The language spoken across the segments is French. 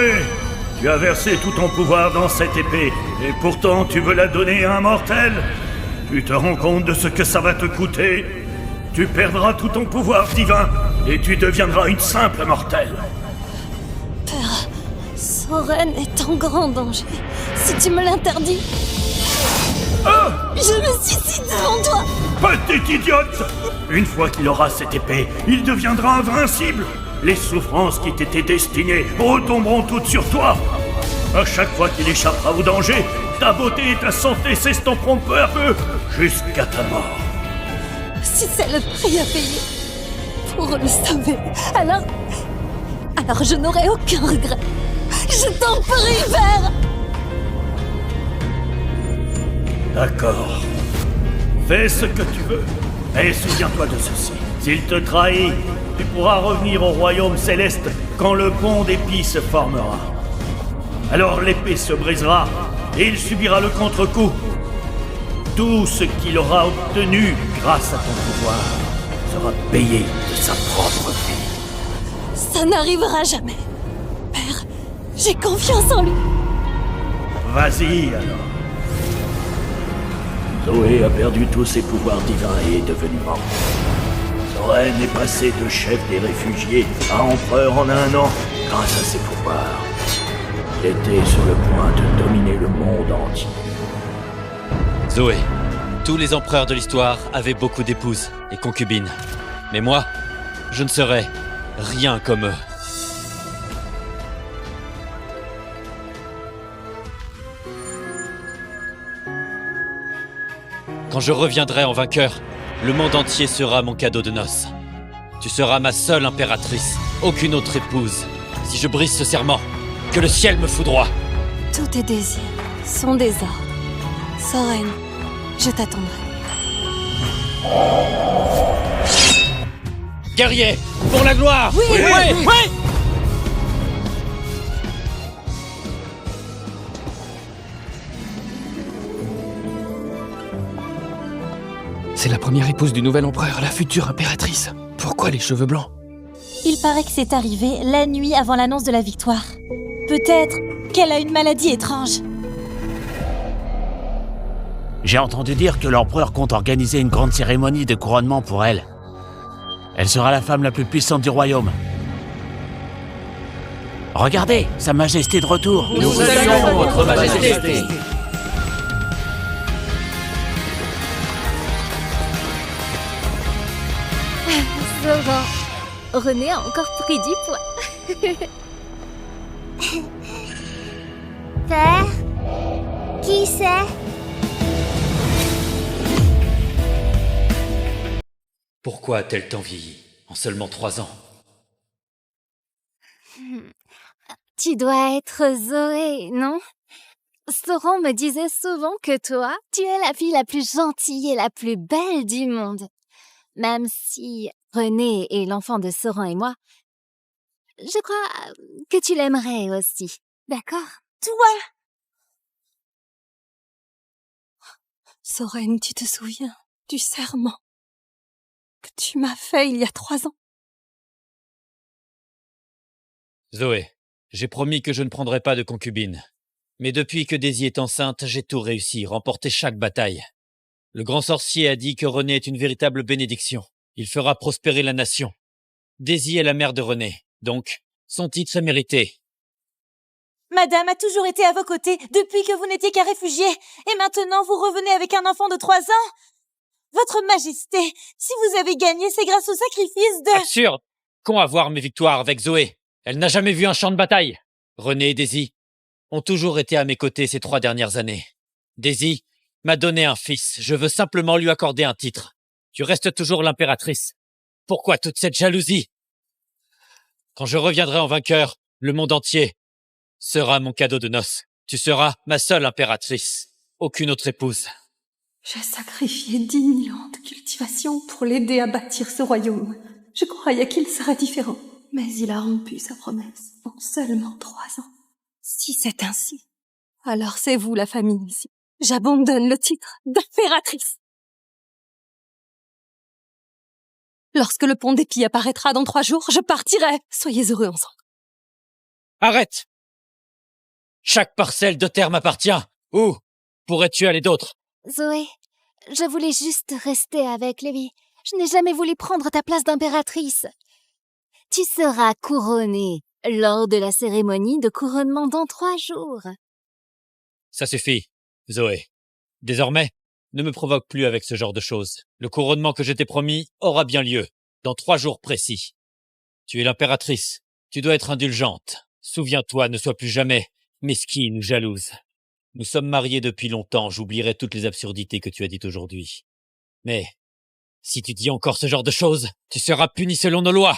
Zoé, tu as versé tout ton pouvoir dans cette épée, et pourtant tu veux la donner à un mortel? Tu te rends compte de ce que ça va te coûter? Tu perdras tout ton pouvoir divin, et tu deviendras une simple mortelle. Père, Soren est en grand danger. Si tu me l'interdis... Je me suicide devant toi! Petite idiote! Une fois qu'il aura cette épée, il deviendra invincible. Les souffrances qui t'étaient destinées retomberont toutes sur toi. À chaque fois qu'il échappera au danger, ta beauté et ta santé s'estomperont peu à peu, jusqu'à ta mort. Si c'est le prix à payer pour le sauver, alors je n'aurai aucun regret. Je t'en prie, Père! D'accord. Fais ce que tu veux. Et souviens-toi de ceci. S'il te trahit, tu pourras revenir au royaume céleste quand le pont d'épée se formera. Alors l'épée se brisera et il subira le contre-coup. Tout ce qu'il aura obtenu grâce à ton pouvoir sera payé de sa propre vie. Ça n'arrivera jamais. Père, j'ai confiance en lui. Vas-y alors. Zoé a perdu tous ses pouvoirs divins et est devenue morte. Soren est passé de chef des réfugiés à empereur en un an grâce à ses pouvoirs. Il était sur le point de dominer le monde entier. Zoé, tous les empereurs de l'histoire avaient beaucoup d'épouses et concubines. Mais moi, je ne serai rien comme eux. Quand je reviendrai en vainqueur, le monde entier sera mon cadeau de noces. Tu seras ma seule impératrice, aucune autre épouse. Si je brise ce serment, que le ciel me foudroie. Tous tes désirs sont des ordres. Soren, je t'attendrai. Guerrier, pour la gloire! Oui! C'est la première épouse du nouvel empereur, la future impératrice. Pourquoi les cheveux blancs? Il paraît que c'est arrivé la nuit avant l'annonce de la victoire. Peut-être qu'elle a une maladie étrange. J'ai entendu dire que l'empereur compte organiser une grande cérémonie de couronnement pour elle. Elle sera la femme la plus puissante du royaume. Regardez, Sa Majesté de retour. Nous saluons votre majesté. Zoran, René a encore pris du poids. Père? Qui c'est? Pourquoi a-t-elle tant vieilli en seulement 3 ans? Tu dois être Zoé, non? Sauron me disait souvent que toi, tu es la fille la plus gentille et la plus belle du monde. Même si René est l'enfant de Sauron et moi, je crois que tu l'aimerais aussi. D'accord? Toi! Soren, tu te souviens du serment que tu m'as fait il y a 3 ans? Zoé, j'ai promis que je ne prendrai pas de concubine. Mais depuis que Daisy est enceinte, j'ai tout réussi, remporté chaque bataille. Le grand sorcier a dit que René est une véritable bénédiction. Il fera prospérer la nation. Daisy est la mère de René, donc son titre est mérité. Madame a toujours été à vos côtés depuis que vous n'étiez qu'un réfugié, et maintenant vous revenez avec un enfant de 3 ans? Votre Majesté, si vous avez gagné, c'est grâce au sacrifice de... Absurde! Qu'ont à voir mes victoires avec Zoé? Elle n'a jamais vu un champ de bataille. René et Daisy ont toujours été à mes côtés ces 3 dernières années. Daisy m'a donné un fils, je veux simplement lui accorder un titre. Tu restes toujours l'impératrice. Pourquoi toute cette jalousie? Quand je reviendrai en vainqueur, le monde entier sera mon cadeau de noces. Tu seras ma seule impératrice, aucune autre épouse. J'ai sacrifié 10 000 ans de cultivation pour l'aider à bâtir ce royaume. Je croyais qu'il serait différent. Mais il a rompu sa promesse en seulement 3 ans. Si c'est ainsi, alors c'est vous la famille ici. J'abandonne le titre d'impératrice. Lorsque le pont d'Épie apparaîtra dans 3 jours, je partirai. Soyez heureux ensemble. Arrête! Chaque parcelle de terre m'appartient. Où pourrais-tu aller d'autre? Zoé, je voulais juste rester avec lui. Je n'ai jamais voulu prendre ta place d'impératrice. Tu seras couronnée lors de la cérémonie de couronnement dans 3 jours. Ça suffit, Zoé. Désormais, ne me provoque plus avec ce genre de choses. Le couronnement que je t'ai promis aura bien lieu, dans 3 jours précis. Tu es l'impératrice. Tu dois être indulgente. Souviens-toi, ne sois plus jamais mesquine ou jalouse. Nous sommes mariés depuis longtemps, j'oublierai toutes les absurdités que tu as dites aujourd'hui. Mais, si tu dis encore ce genre de choses, tu seras puni selon nos lois.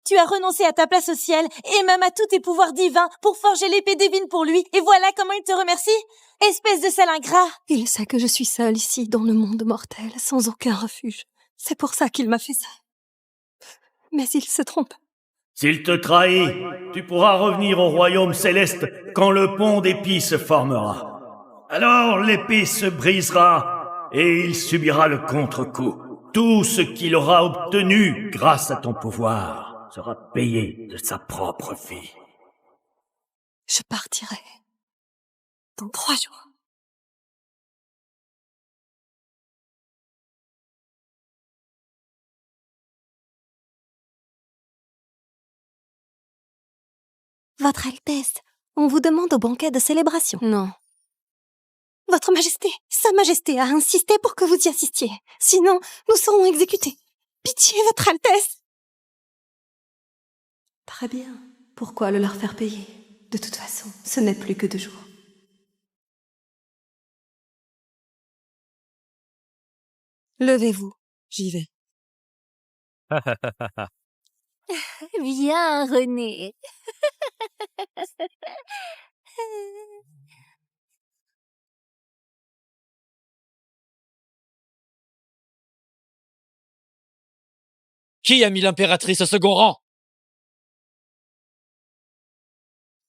Tu as renoncé à ta place au ciel et même à tous tes pouvoirs divins pour forger l'épée divine pour lui. Et voilà comment il te remercie. Espèce de sale ingrat. Il sait que je suis seule ici dans le monde mortel, sans aucun refuge. C'est pour ça qu'il m'a fait ça. Mais il se trompe. S'il te trahit, tu pourras revenir au royaume céleste quand le pont d'épis se formera. Alors l'épée se brisera et il subira le contre-coup. Tout ce qu'il aura obtenu grâce à ton pouvoir sera payé de sa propre vie. Je partirai dans 3 jours. Votre Altesse, on vous demande au banquet de célébration. Non. Votre Majesté, Sa Majesté a insisté pour que vous y assistiez. Sinon, nous serons exécutés. Pitié, Votre Altesse. Très bien. Pourquoi le leur faire payer? De toute façon, ce n'est plus que 2 jours. Levez-vous. J'y vais. Viens, René. Qui a mis l'impératrice au second rang?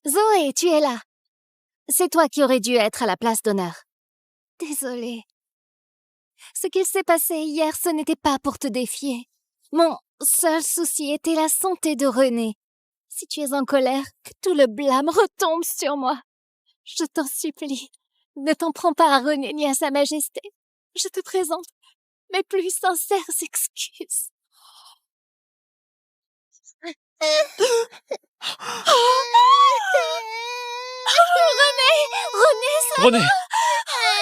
Zoé, tu es là. C'est toi qui aurais dû être à la place d'honneur. Désolée. Ce qu'il s'est passé hier, ce n'était pas pour te défier. Mon seul souci était la santé de René. Si tu es en colère, que tout le blâme retombe sur moi. Je t'en supplie, ne t'en prends pas à René ni à Sa Majesté. Je te présente mes plus sincères excuses. René!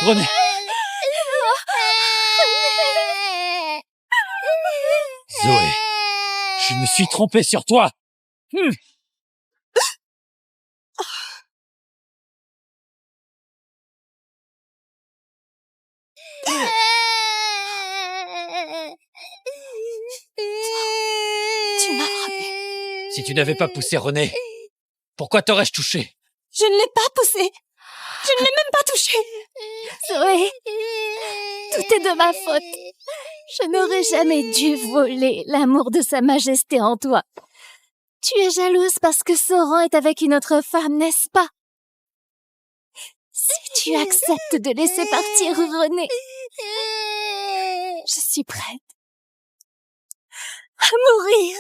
René! Zoé, je me suis trompé sur toi. Tu m'as frappé. Si tu n'avais pas poussé René, pourquoi t'aurais-je touché? Je ne l'ai pas poussé. Je ne l'ai même pas touché. Zoé, tout est de ma faute. Je n'aurais jamais dû voler l'amour de Sa Majesté en toi. Tu es jalouse parce que Sauron est avec une autre femme, n'est-ce pas? Si tu acceptes de laisser partir René, je suis prête à mourir.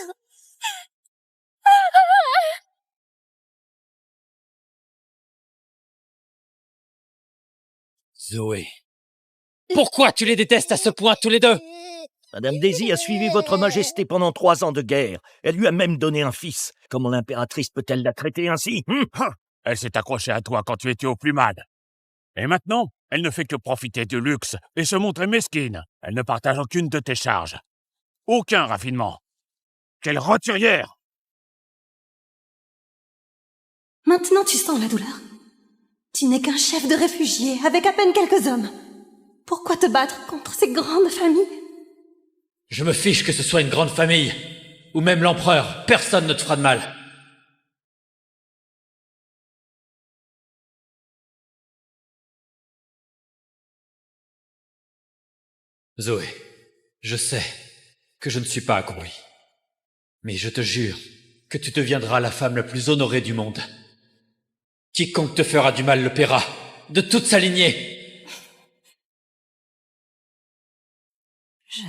Zoé, pourquoi tu les détestes à ce point tous les deux? Madame Daisy a suivi votre majesté pendant 3 ans de guerre. Elle lui a même donné un fils. Comment l'impératrice peut-elle la traiter ainsi? Elle s'est accrochée à toi quand tu étais au plus mal. Et maintenant, elle ne fait que profiter du luxe et se montrer mesquine. Elle ne partage aucune de tes charges. Aucun raffinement. Quelle roturière! Maintenant, tu sens la douleur. Tu n'es qu'un chef de réfugiés avec à peine quelques hommes. Pourquoi te battre contre ces grandes familles? Je me fiche que ce soit une grande famille, ou même l'empereur, personne ne te fera de mal. Zoé, je sais que je ne suis pas accompli, mais je te jure que tu deviendras la femme la plus honorée du monde. Quiconque te fera du mal le paiera, de toute sa lignée. Je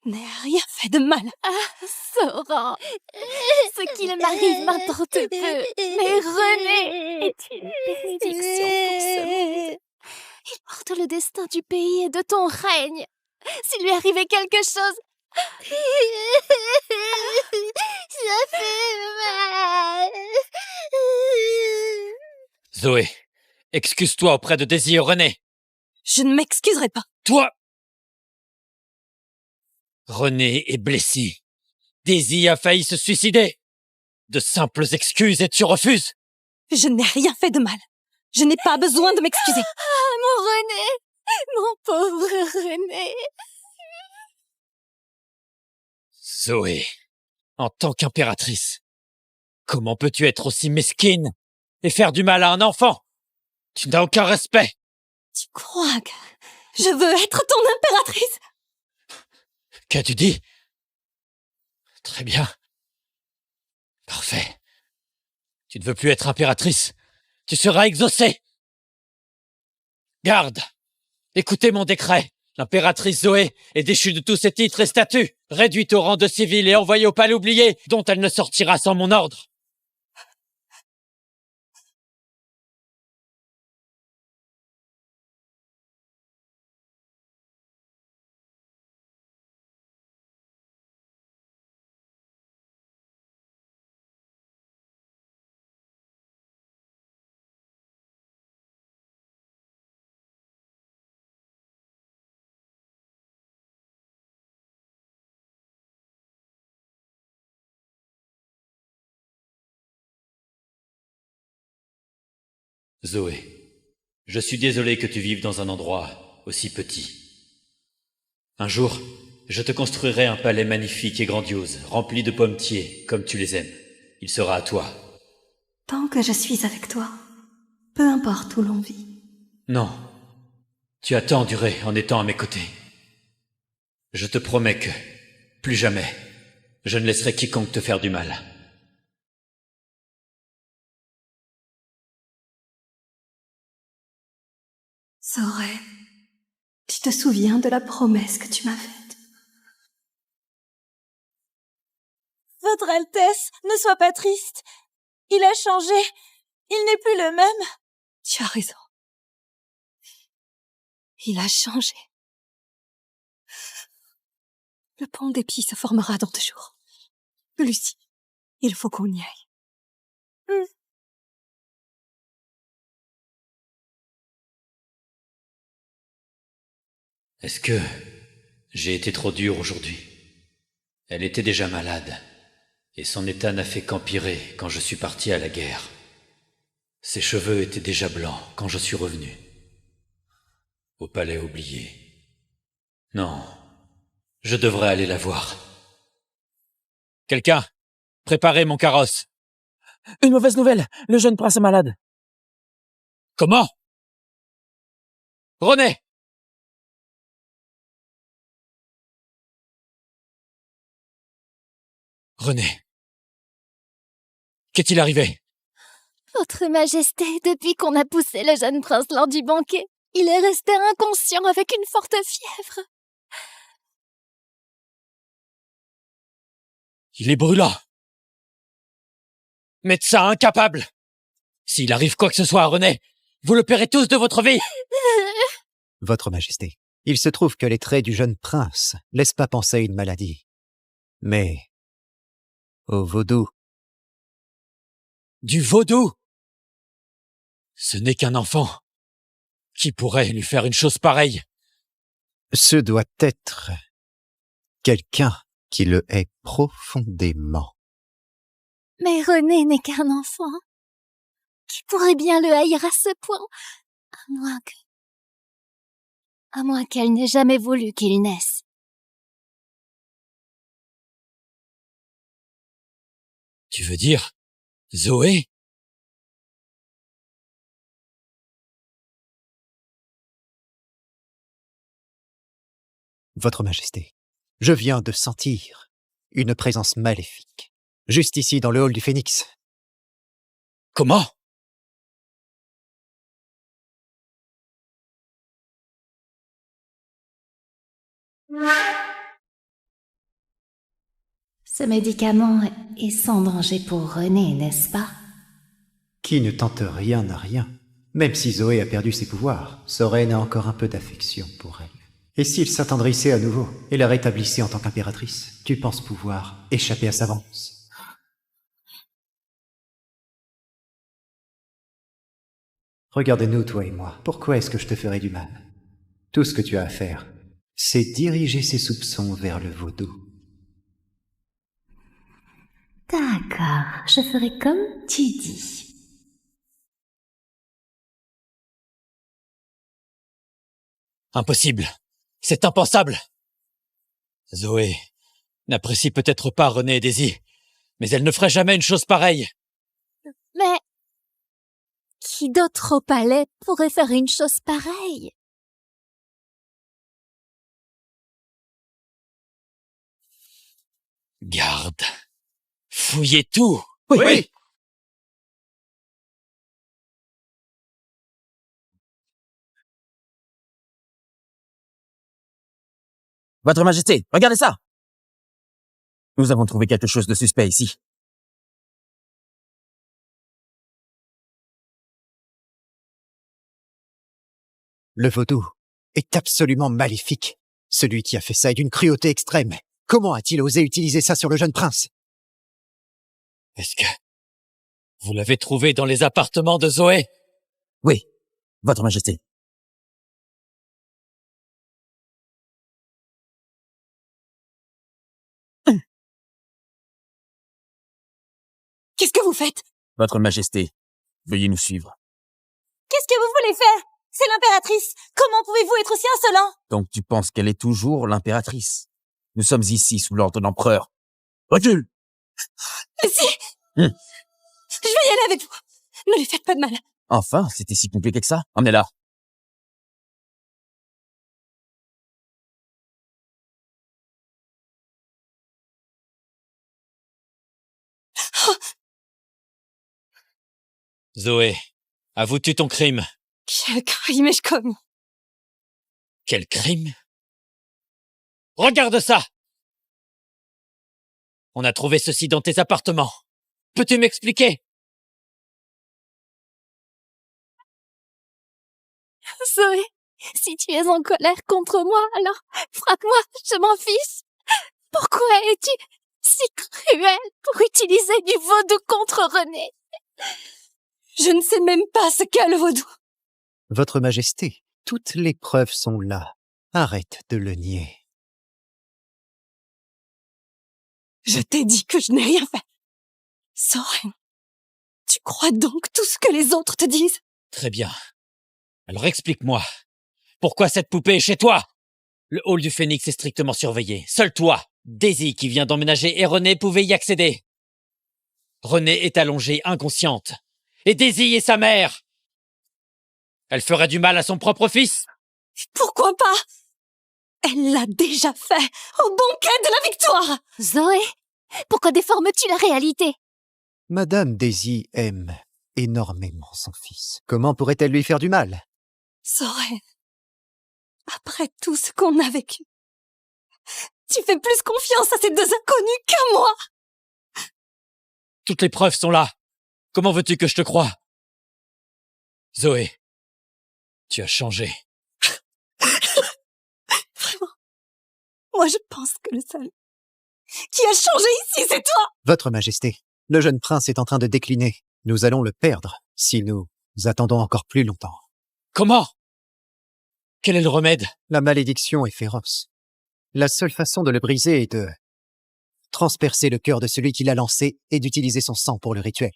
n'ai rien fait de mal. Sauran, ce qu'il m'arrive m'importe peu, mais René est une bénédiction pour ce monde. Il porte le destin du pays et de ton règne. S'il lui arrivait quelque chose... Ça fait mal. Zoé, excuse-toi auprès de Daisy et René. Je ne m'excuserai pas. Toi! René est blessé. Daisy a failli se suicider. De simples excuses et tu refuses. Je n'ai rien fait de mal. Je n'ai pas besoin de m'excuser. Ah, mon René! Mon pauvre René! Zoé, en tant qu'impératrice, comment peux-tu être aussi mesquine et faire du mal à un enfant? Tu n'as aucun respect. Tu crois que je veux être ton impératrice? Qu'as-tu dit? Très bien. Parfait. Tu ne veux plus être impératrice. Tu seras exaucée. Garde! Écoutez mon décret. L'impératrice Zoé est déchue de tous ses titres et statuts, réduite au rang de civile et envoyée au palais oublié, dont elle ne sortira sans mon ordre. Zoé, je suis désolé que tu vives dans un endroit aussi petit. Un jour, je te construirai un palais magnifique et grandiose, rempli de pommetiers, comme tu les aimes. Il sera à toi. Tant que je suis avec toi, peu importe où l'on vit. Non, tu as tant duré en étant à mes côtés. Je te promets que, plus jamais, je ne laisserai quiconque te faire du mal. Zoé, tu te souviens de la promesse que tu m'as faite? Votre Altesse, ne sois pas triste. Il a changé. Il n'est plus le même. Tu as raison. Il a changé. Le pont d'Épis se formera dans 2 jours. Lucie, il faut qu'on y aille. Est-ce que j'ai été trop dur aujourd'hui? Elle était déjà malade, et son état n'a fait qu'empirer quand je suis parti à la guerre. Ses cheveux étaient déjà blancs quand je suis revenu. Au palais oublié. Non, je devrais aller la voir. Quelqu'un, préparez mon carrosse. Une mauvaise nouvelle, le jeune prince est malade. Comment? René! René. Qu'est-il arrivé? Votre Majesté, depuis qu'on a poussé le jeune prince lors du banquet, il est resté inconscient avec une forte fièvre. Il est brûlant. Médecin incapable. S'il arrive quoi que ce soit à René, vous le paierez tous de votre vie. Votre Majesté, il se trouve que les traits du jeune prince laissent pas penser à une maladie. Mais au vaudou. Du vaudou? Ce n'est qu'un enfant. Qui pourrait lui faire une chose pareille? Ce doit être quelqu'un qui le hait profondément. Mais René n'est qu'un enfant. Qui pourrait bien le haïr à ce point? À moins qu'elle n'ait jamais voulu qu'il naisse. Tu veux dire Zoé? Votre Majesté, je viens de sentir une présence maléfique, juste ici dans le hall du Phénix. Comment? Ce médicament est sans danger pour René, n'est-ce pas? Qui ne tente rien n'a rien. Même si Zoé a perdu ses pouvoirs, Soren a encore un peu d'affection pour elle. Et s'il s'attendrissait à nouveau et la rétablissait en tant qu'impératrice, tu penses pouvoir échapper à sa vengeance? Regarde-nous, toi et moi. Pourquoi est-ce que je te ferais du mal? Tout ce que tu as à faire, c'est diriger ses soupçons vers le vaudou. D'accord, je ferai comme tu dis. Impossible. C'est impensable. Zoé n'apprécie peut-être pas René et Daisy, mais elle ne ferait jamais une chose pareille. Mais qui d'autre au palais pourrait faire une chose pareille? Garde. Fouillez tout. Oui. Votre Majesté, regardez ça! Nous avons trouvé quelque chose de suspect ici. Le vaudou est absolument maléfique. Celui qui a fait ça est d'une cruauté extrême. Comment a-t-il osé utiliser ça sur le jeune prince? Est-ce que vous l'avez trouvé dans les appartements de Zoé? Oui, Votre Majesté. Qu'est-ce que vous faites? Votre Majesté, veuillez nous suivre. Qu'est-ce que vous voulez faire? C'est l'impératrice. Comment pouvez-vous être aussi insolent? Donc tu penses qu'elle est toujours l'impératrice? Nous sommes ici sous l'ordre de l'empereur. Recule! Si Je vais y aller avec vous. Ne lui faites pas de mal. Enfin, c'était si compliqué que ça. Emmenez-la. Zoé, avoue-tu ton crime? Quel crime ai-je commis? Quel crime? Regarde ça! On a trouvé ceci dans tes appartements. Peux-tu m'expliquer? Zoé, si tu es en colère contre moi, alors frappe-moi, je m'en fiche. Pourquoi es-tu si cruel pour utiliser du vaudou contre René? Je ne sais même pas ce qu'est le vaudou. Votre Majesté, toutes les preuves sont là. Arrête de le nier. Je t'ai dit que je n'ai rien fait. Soren, tu crois donc tout ce que les autres te disent? Très bien. Alors explique-moi. Pourquoi cette poupée est chez toi? Le hall du Phénix est strictement surveillé. Seul toi, Daisy, qui vient d'emménager, et René pouvaient y accéder. René est allongée, inconsciente. Et Daisy est sa mère. Elle ferait du mal à son propre fils? Pourquoi pas? Elle l'a déjà fait au banquet de la victoire. Zoé, pourquoi déformes-tu la réalité? Madame Daisy aime énormément son fils. Comment pourrait-elle lui faire du mal? Soren, après tout ce qu'on a vécu, tu fais plus confiance à ces deux inconnus qu'à moi. Toutes les preuves sont là. Comment veux-tu que je te croie? Zoé, tu as changé. Vraiment, moi je pense que le seul qui a changé ici, c'est toi. Votre Majesté, le jeune prince est en train de décliner. Nous allons le perdre si nous attendons encore plus longtemps. Comment? Quel est le remède? La malédiction est féroce. La seule façon de le briser est de transpercer le cœur de celui qui l'a lancé et d'utiliser son sang pour le rituel.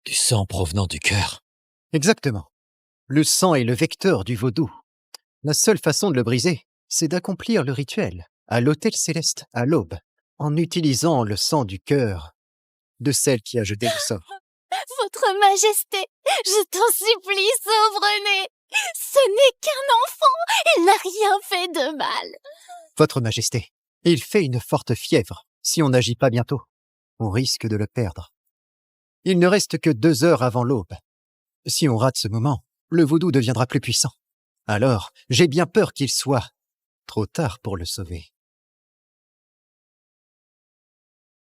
Du sang provenant du cœur. Exactement. Le sang est le vecteur du vaudou. La seule façon de le briser, c'est d'accomplir le rituel à l'autel céleste, à l'aube, en utilisant le sang du cœur de celle qui a jeté le sort. Votre Majesté, je t'en supplie, sauve René. Ce n'est qu'un enfant, il n'a rien fait de mal. Votre Majesté, il fait une forte fièvre. Si on n'agit pas bientôt, on risque de le perdre. Il ne reste que 2 heures avant l'aube. Si on rate ce moment, le vaudou deviendra plus puissant. Alors, j'ai bien peur qu'il soit trop tard pour le sauver.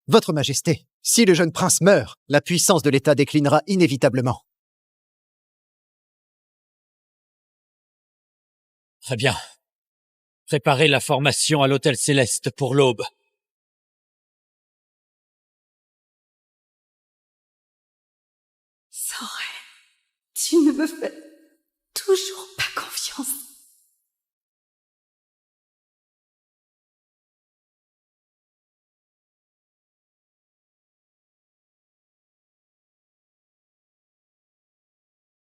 Votre Majesté, si le jeune prince meurt, la puissance de l'État déclinera inévitablement. Très bien. Préparez la formation à l'Hôtel Céleste pour l'aube. Soren, tu ne me fais toujours pas confiance.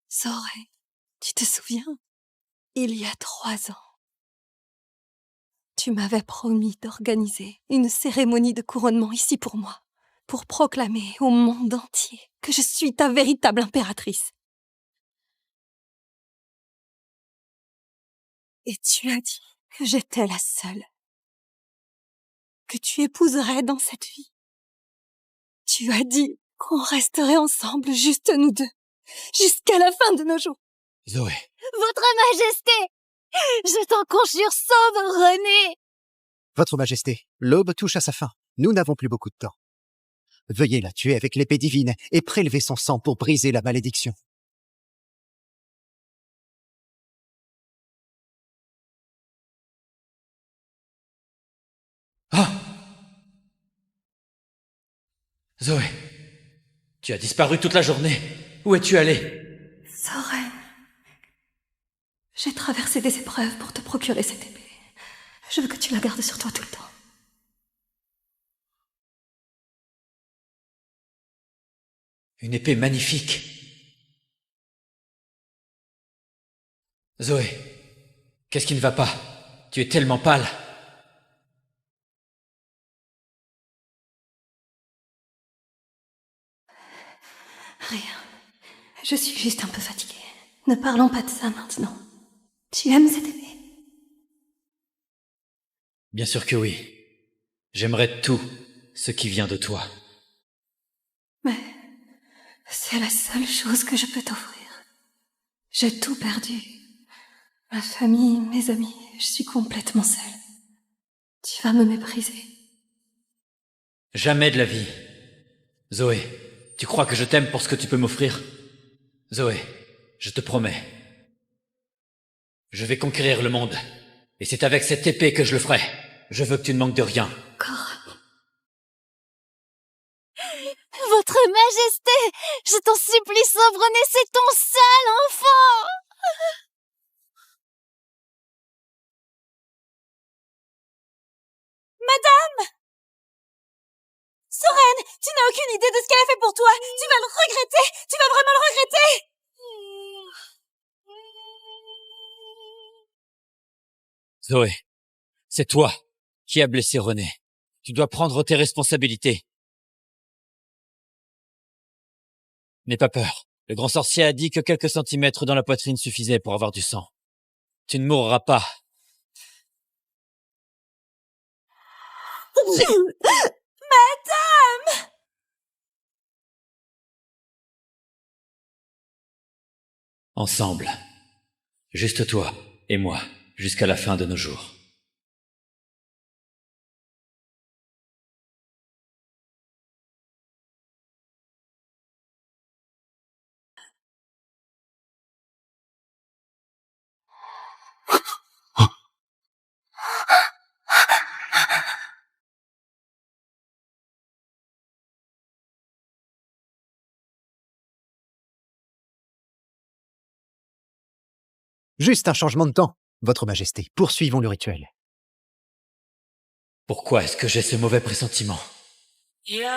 Soren, tu te souviens? Il y a 3 ans, tu m'avais promis d'organiser une cérémonie de couronnement ici pour moi, pour proclamer au monde entier que je suis ta véritable impératrice. Et tu as dit que j'étais la seule, que tu épouserais dans cette vie. Tu as dit qu'on resterait ensemble, juste nous deux, jusqu'à la fin de nos jours. Zoé. Votre Majesté! Je t'en conjure, sauve René! Votre Majesté, l'aube touche à sa fin. Nous n'avons plus beaucoup de temps. Veuillez la tuer avec l'épée divine et prélever son sang pour briser la malédiction. Ah! Zoé, tu as disparu toute la journée. Où es-tu allée? Soren, j'ai traversé des épreuves pour te procurer cette épée. Je veux que tu la gardes sur toi tout le temps. Une épée magnifique. Zoé, qu'est-ce qui ne va pas? Tu es tellement pâle. Rien. Je suis juste un peu fatiguée. Ne parlons pas de ça maintenant. Tu aimes cette épée? Bien sûr que oui. J'aimerais tout ce qui vient de toi. Mais c'est la seule chose que je peux t'offrir. J'ai tout perdu. Ma famille, mes amis, je suis complètement seule. Tu vas me mépriser. Jamais de la vie. Zoé, tu crois que je t'aime pour ce que tu peux m'offrir? Zoé, je te promets. Je vais conquérir le monde. Et c'est avec cette épée que je le ferai. Je veux que tu ne manques de rien. Votre Majesté! Je t'en supplie, sauve René, c'est ton seul enfant! Madame! Soren, tu n'as aucune idée de ce qu'elle a fait pour toi. Tu vas le regretter. Tu vas vraiment le regretter. Zoé, c'est toi qui as blessé René. Tu dois prendre tes responsabilités. N'aie pas peur. Le grand sorcier a dit que quelques centimètres dans la poitrine suffisaient pour avoir du sang. Tu ne mourras pas. Madame! Ensemble. Juste toi et moi, jusqu'à la fin de nos jours. Juste un changement de temps, Votre Majesté. Poursuivons le rituel. Pourquoi est-ce que j'ai ce mauvais pressentiment? Espèce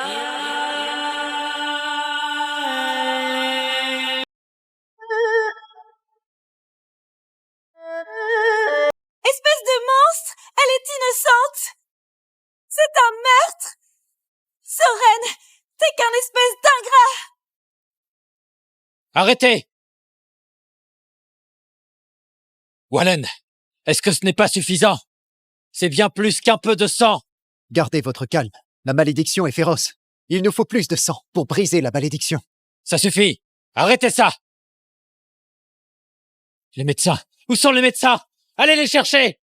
de monstre! Elle est innocente! C'est un meurtre! Soren, t'es qu'un espèce d'ingrat! Arrêtez! Wallen, est-ce que ce n'est pas suffisant? C'est bien plus qu'un peu de sang! Gardez votre calme. La malédiction est féroce. Il nous faut plus de sang pour briser la malédiction. Ça suffit! Arrêtez ça! Les médecins! Où sont les médecins? Allez les chercher!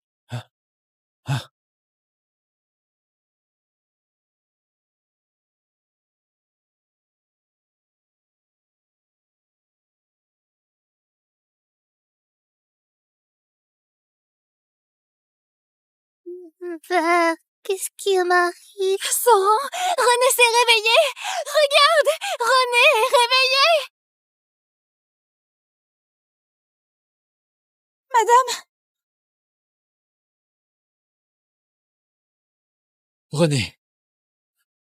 Père, qu'est-ce qui m'arrive? Sauron, René s'est réveillé! Regarde! René est réveillé! Madame! René!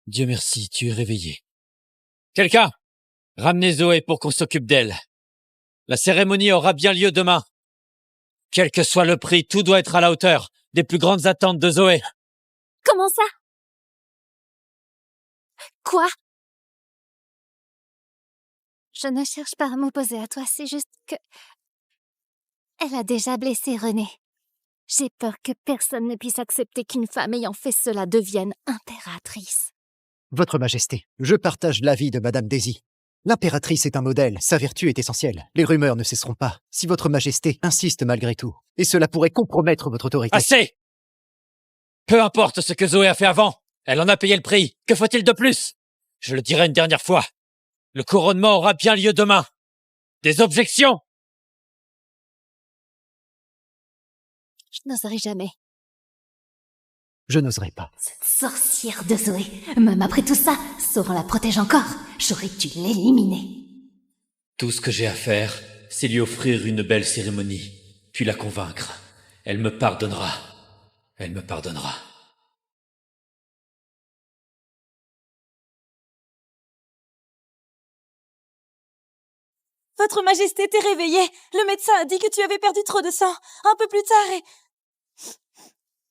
Dieu merci, tu es réveillé. Quelqu'un! Ramenez Zoé pour qu'on s'occupe d'elle. La cérémonie aura bien lieu demain. Quel que soit le prix, tout doit être à la hauteur des plus grandes attentes de Zoé. Comment ça? Quoi? Je ne cherche pas à m'opposer à toi, c'est juste que... Elle a déjà blessé René. J'ai peur que personne ne puisse accepter qu'une femme ayant fait cela devienne impératrice. Votre Majesté, je partage l'avis de Madame Daisy. L'impératrice est un modèle, sa vertu est essentielle. Les rumeurs ne cesseront pas, si Votre Majesté insiste malgré tout. Et cela pourrait compromettre votre autorité. Assez! Peu importe ce que Zoé a fait avant, elle en a payé le prix. Que faut-il de plus? Je le dirai une dernière fois. Le couronnement aura bien lieu demain. Des objections? Je n'oserai jamais. Je n'oserais pas. Cette sorcière de Zoé, même après tout ça, Sauron la protège encore. J'aurais dû l'éliminer. Tout ce que j'ai à faire, c'est lui offrir une belle cérémonie, puis la convaincre. Elle me pardonnera. Elle me pardonnera. Votre Majesté t'est réveillée. Le médecin a dit que tu avais perdu trop de sang. Un peu plus tard et...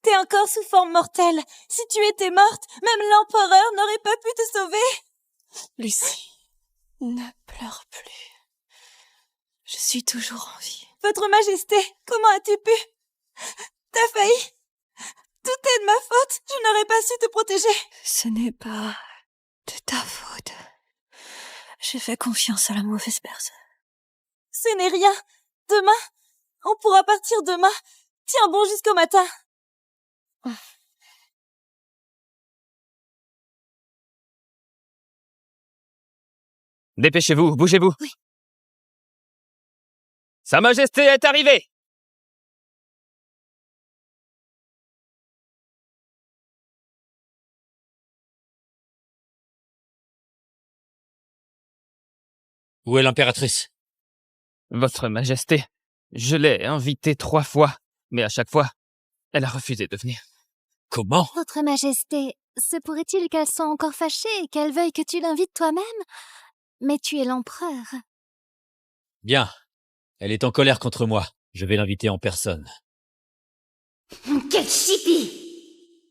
T'es encore sous forme mortelle. Si tu étais morte, même l'empereur n'aurait pas pu te sauver. Lucie, ne pleure plus. Je suis toujours en vie. Votre Majesté, comment as-tu pu? T'as failli. Tout est de ma faute. Je n'aurais pas su te protéger. Ce n'est pas de ta faute. J'ai fait confiance à la mauvaise personne. Ce n'est rien. Demain, on pourra partir demain. Tiens bon jusqu'au matin. Dépêchez-vous, bougez-vous. Oui. Sa Majesté est arrivée! Où est l'impératrice? Votre Majesté, je l'ai invitée 3 fois, mais à chaque fois, elle a refusé de venir. Comment? Votre Majesté, se pourrait-il qu'elle soit encore fâchée et qu'elle veuille que tu l'invites toi-même? Mais tu es l'empereur. Bien. Elle est en colère contre moi. Je vais l'inviter en personne. Quel chipi!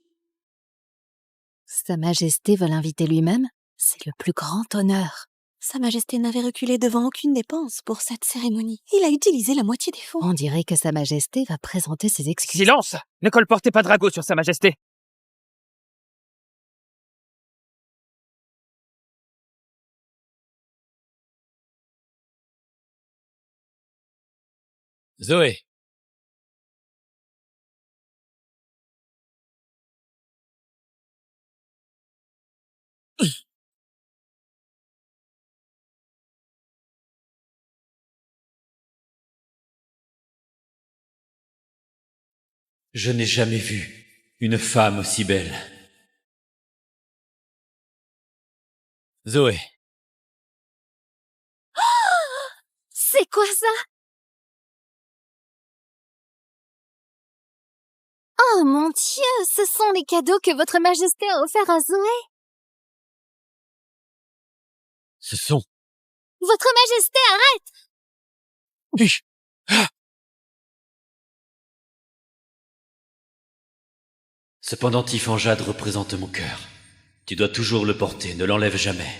Sa Majesté veut l'inviter lui-même? C'est le plus grand honneur. Sa Majesté n'avait reculé devant aucune dépense pour cette cérémonie. Il a utilisé la moitié des fonds. On dirait que Sa Majesté va présenter ses excuses. Silence! Ne colportez pas Drago sur Sa Majesté! Zoé. Je n'ai jamais vu une femme aussi belle. Zoé. C'est quoi ça? Oh mon Dieu, ce sont les cadeaux que votre Majesté a offerts à Zoé. Ce sont... Votre Majesté, arrête! Huch. Ce pendentif en jade représente mon cœur. Tu dois toujours le porter, ne l'enlève jamais.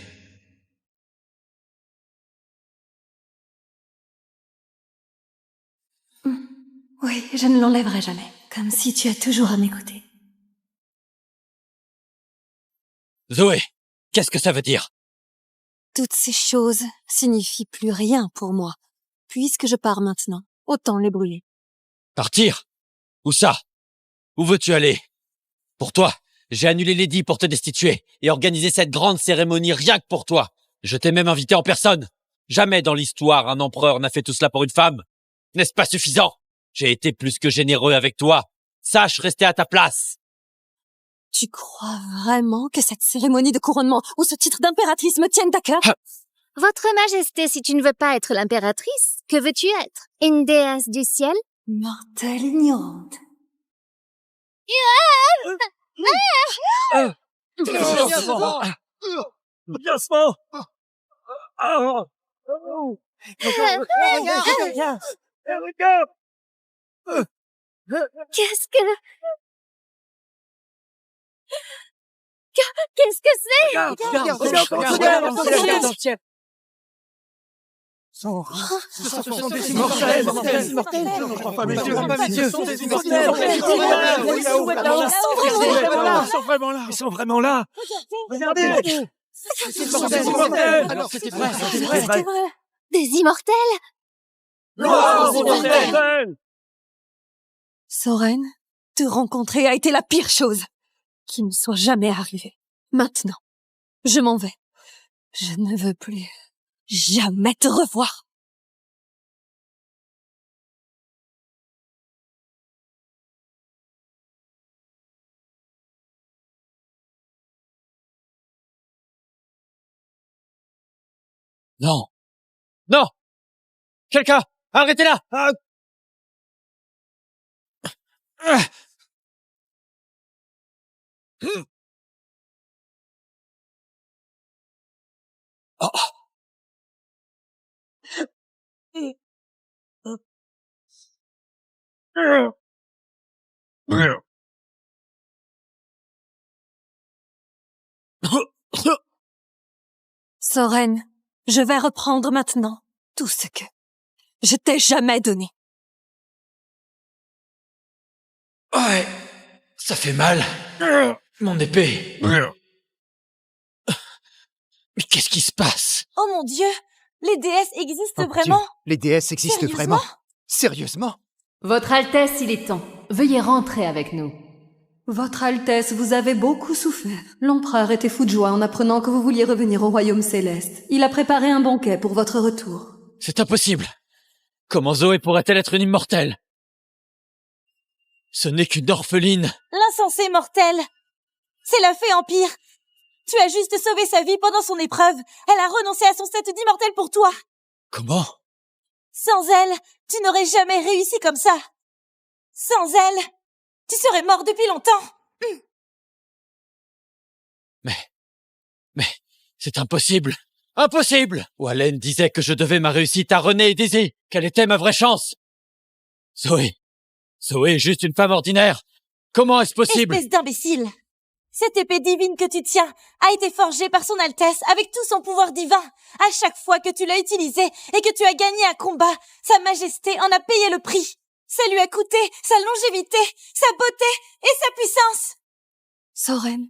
Oui, je ne l'enlèverai jamais. Comme si tu es toujours à mes côtés. Zoé, qu'est-ce que ça veut dire? Toutes ces choses signifient plus rien pour moi, puisque je pars maintenant. autant les brûler. Partir? Où ça? Où veux-tu aller? Pour toi, j'ai annulé l'édit pour te destituer et organisé cette grande cérémonie rien que pour toi. Je t'ai même invité en personne. Jamais dans l'histoire un empereur n'a fait tout cela pour une femme. N'est-ce pas suffisant? J'ai été plus que généreux avec toi. Sache rester à ta place. Tu crois vraiment que cette cérémonie de couronnement ou ce titre d'impératrice me tienne à cœur? Votre Majesté, si tu ne veux pas être l'impératrice, que veux-tu être? Une déesse du ciel? Mortelle ignorante. Jasmin! Regarde! Qu'est-ce que... Qu'est-ce que c'est? Regarde! Oh, Ce sont des immortels! Ils sont vraiment là! Regardez! C'était vrai. Des immortels? Soren, te rencontrer a été la pire chose qui me soit jamais arrivée. Maintenant, je m'en vais. Je ne veux plus jamais te revoir. Non. Non. Quelqu'un, arrêtez-la. Oh. Soren, je vais reprendre maintenant tout ce que je t'ai jamais donné. Ouais, ça fait mal. Mon épée. Mais qu'est-ce qui se passe? Oh mon Dieu! Les déesses existent Oh, vraiment? Dieu, les déesses existent Sérieusement? vraiment? Sérieusement? Votre Altesse, il est temps. Veuillez rentrer avec nous. Votre Altesse, vous avez beaucoup souffert. L'empereur était fou de joie en apprenant que vous vouliez revenir au royaume céleste. Il a préparé un banquet pour votre retour. C'est impossible. Comment Zoé pourrait-elle être une immortelle? Ce n'est qu'une orpheline. L'insensé mortel! C'est la fée Empire! Tu as juste sauvé sa vie pendant son épreuve. Elle a renoncé à son statut d'immortel pour toi. Comment? Sans elle, tu n'aurais jamais réussi comme ça. Sans elle, tu serais mort depuis longtemps. Mais, c'est impossible. Impossible! Wallen disait que je devais ma réussite à René et Daisy. Quelle était ma vraie chance? Zoé est juste une femme ordinaire. Comment est-ce possible? Espèce d'imbécile! Cette épée divine que tu tiens a été forgée par son Altesse avec tout son pouvoir divin. À chaque fois que tu l'as utilisée et que tu as gagné un combat, Sa Majesté en a payé le prix. Ça lui a coûté sa longévité, sa beauté et sa puissance. Soren,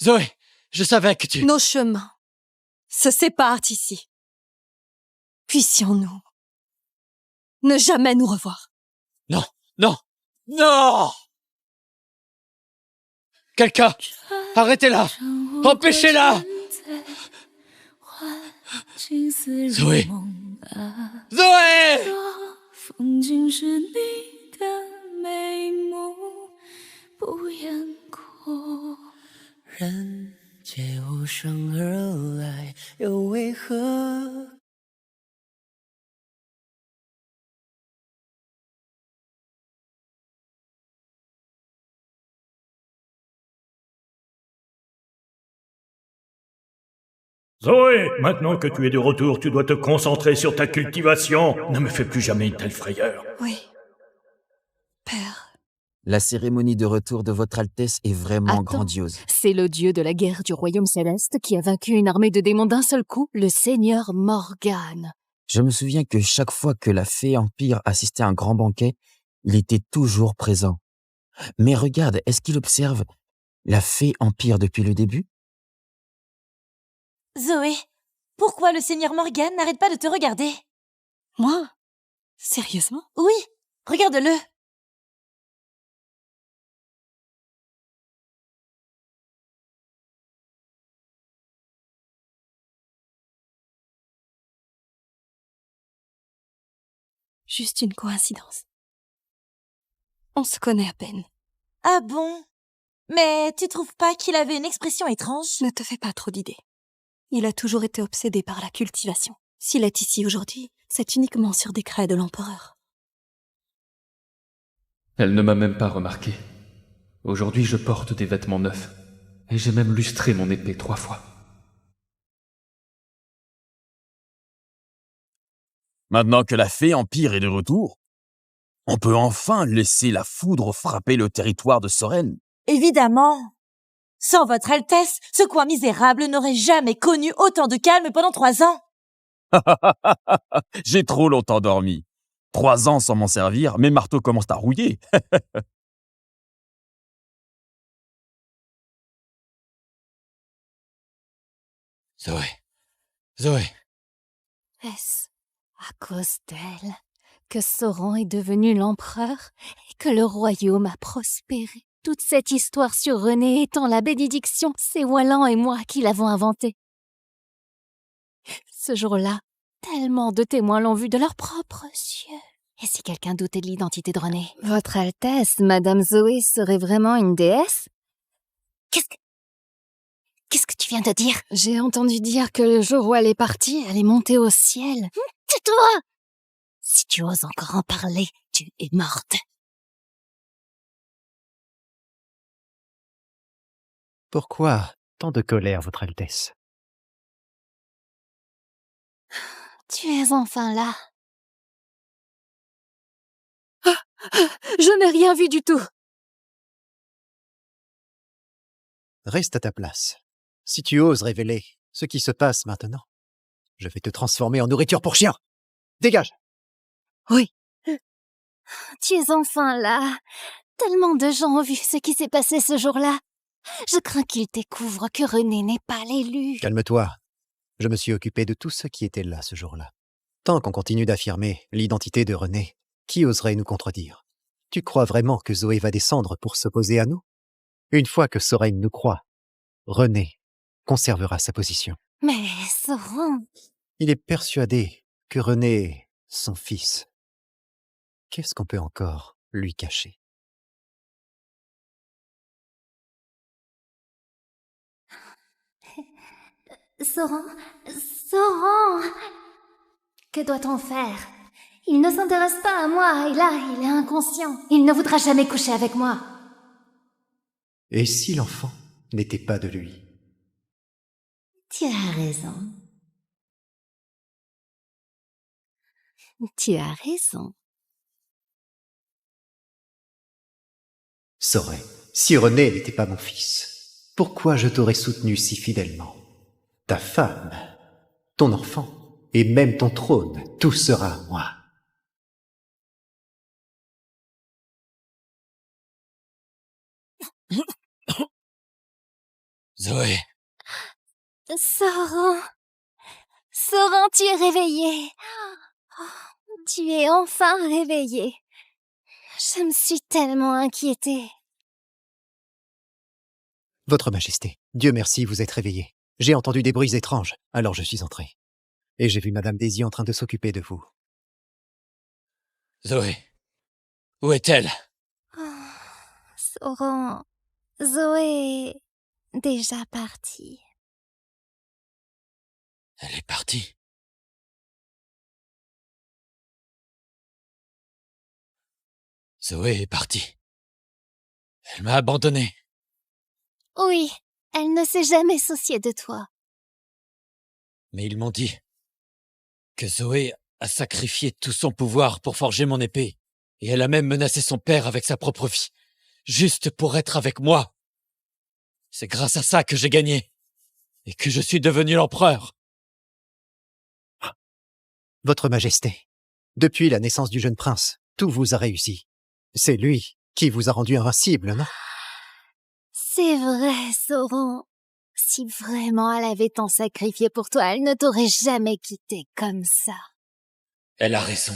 Zoé, je savais que tu... nos chemins se séparent ici. Puissions-nous ne jamais nous revoir. Non! Quelqu'un, arrêtez-la! Empêchez-la! Zoé! Zoé! 风景是你的眉目，不言过。人皆无声而来，又为何？ Zoé, maintenant que tu es de retour, tu dois te concentrer sur ta cultivation. Ne me fais plus jamais une telle frayeur. Oui. Père. La cérémonie de retour de votre Altesse est vraiment Attends. grandiose. C'est le dieu de la guerre du royaume céleste qui a vaincu une armée de démons d'un seul coup, le seigneur Morgane. Je me souviens que chaque fois que la fée Empire assistait à un grand banquet, il était toujours présent. Mais regarde, est-ce qu'il observe la fée Empire depuis le début? Zoé, pourquoi le Seigneur Morgane n'arrête pas de te regarder? Moi? Sérieusement? Oui, regarde-le. Juste une coïncidence. On se connaît à peine. Ah bon? Mais tu trouves pas qu'il avait une expression étrange? Ne te fais pas trop d'idées. Il a toujours été obsédé par la cultivation. S'il est ici aujourd'hui, c'est uniquement sur décret de l'empereur. Elle ne m'a même pas remarqué. Aujourd'hui, je porte des vêtements neufs. Et j'ai même lustré mon épée 3 fois. Maintenant que la fée Empire est de retour, on peut enfin laisser la foudre frapper le territoire de Soren. Évidemment. Sans votre Altesse, ce coin misérable n'aurait jamais connu autant de calme pendant 3 ans. J'ai trop longtemps dormi. 3 ans sans m'en servir, mes marteaux commencent à rouiller. Zoé. Zoé. Est-ce à cause d'elle que Sauron est devenu l'empereur et que le royaume a prospéré? Toute cette histoire sur René étant la bénédiction, c'est Wallan et moi qui l'avons inventée. Ce jour-là, tellement de témoins l'ont vu de leurs propres yeux. Et si quelqu'un doutait de l'identité de René? Votre Altesse, Madame Zoé serait vraiment une déesse? Qu'est-ce que tu viens de dire? J'ai entendu dire que le jour où elle est partie, elle est montée au ciel. Tais-toi! Si tu oses encore en parler, tu es morte. Pourquoi tant de colère, Votre Altesse? Tu es enfin là. Je n'ai rien vu du tout. Reste à ta place. Si tu oses révéler ce qui se passe maintenant, je vais te transformer en nourriture pour chien. Dégage! Oui. Tu es enfin là. Tellement de gens ont vu ce qui s'est passé ce jour-là. Je crains qu'ils découvrent que René n'est pas l'élu. Calme-toi. Je me suis occupé de tous ceux qui étaient là ce jour-là. Tant qu'on continue d'affirmer l'identité de René, qui oserait nous contredire? Tu crois vraiment que Zoé va descendre pour s'opposer à nous? Une fois que Soren nous croit, René conservera sa position. Mais Sauron... Il est persuadé que René est son fils. Qu'est-ce qu'on peut encore lui cacher? Sauron... Que doit-on faire? Il ne s'intéresse pas à moi, et là, il est inconscient. Il ne voudra jamais coucher avec moi. Et si l'enfant n'était pas de lui? Tu as raison. Tu as raison. Saurais, si René n'était pas mon fils, pourquoi je t'aurais soutenu si fidèlement? Ta femme, ton enfant, et même ton trône, tout sera à moi. Zoé. Sauron, tu es réveillé. Oh, tu es enfin réveillé. Je me suis tellement inquiétée. Votre Majesté, Dieu merci, vous êtes réveillée. J'ai entendu des bruits étranges, alors je suis entré. Et j'ai vu Madame Daisy en train de s'occuper de vous. Zoé. Où est-elle? Oh, Sauron, Zoé est déjà partie. Elle est partie. Zoé est partie. Elle m'a abandonné. Oui, elle ne s'est jamais souciée de toi. Mais ils m'ont dit que Zoé a sacrifié tout son pouvoir pour forger mon épée. Et elle a même menacé son père avec sa propre vie. Juste pour être avec moi. C'est grâce à ça que j'ai gagné. Et que je suis devenu l'empereur. Votre Majesté, depuis la naissance du jeune prince, tout vous a réussi. C'est lui qui vous a rendu invincible, non? C'est vrai, Sauron. Si vraiment elle avait tant sacrifié pour toi, elle ne t'aurait jamais quitté comme ça. Elle a raison.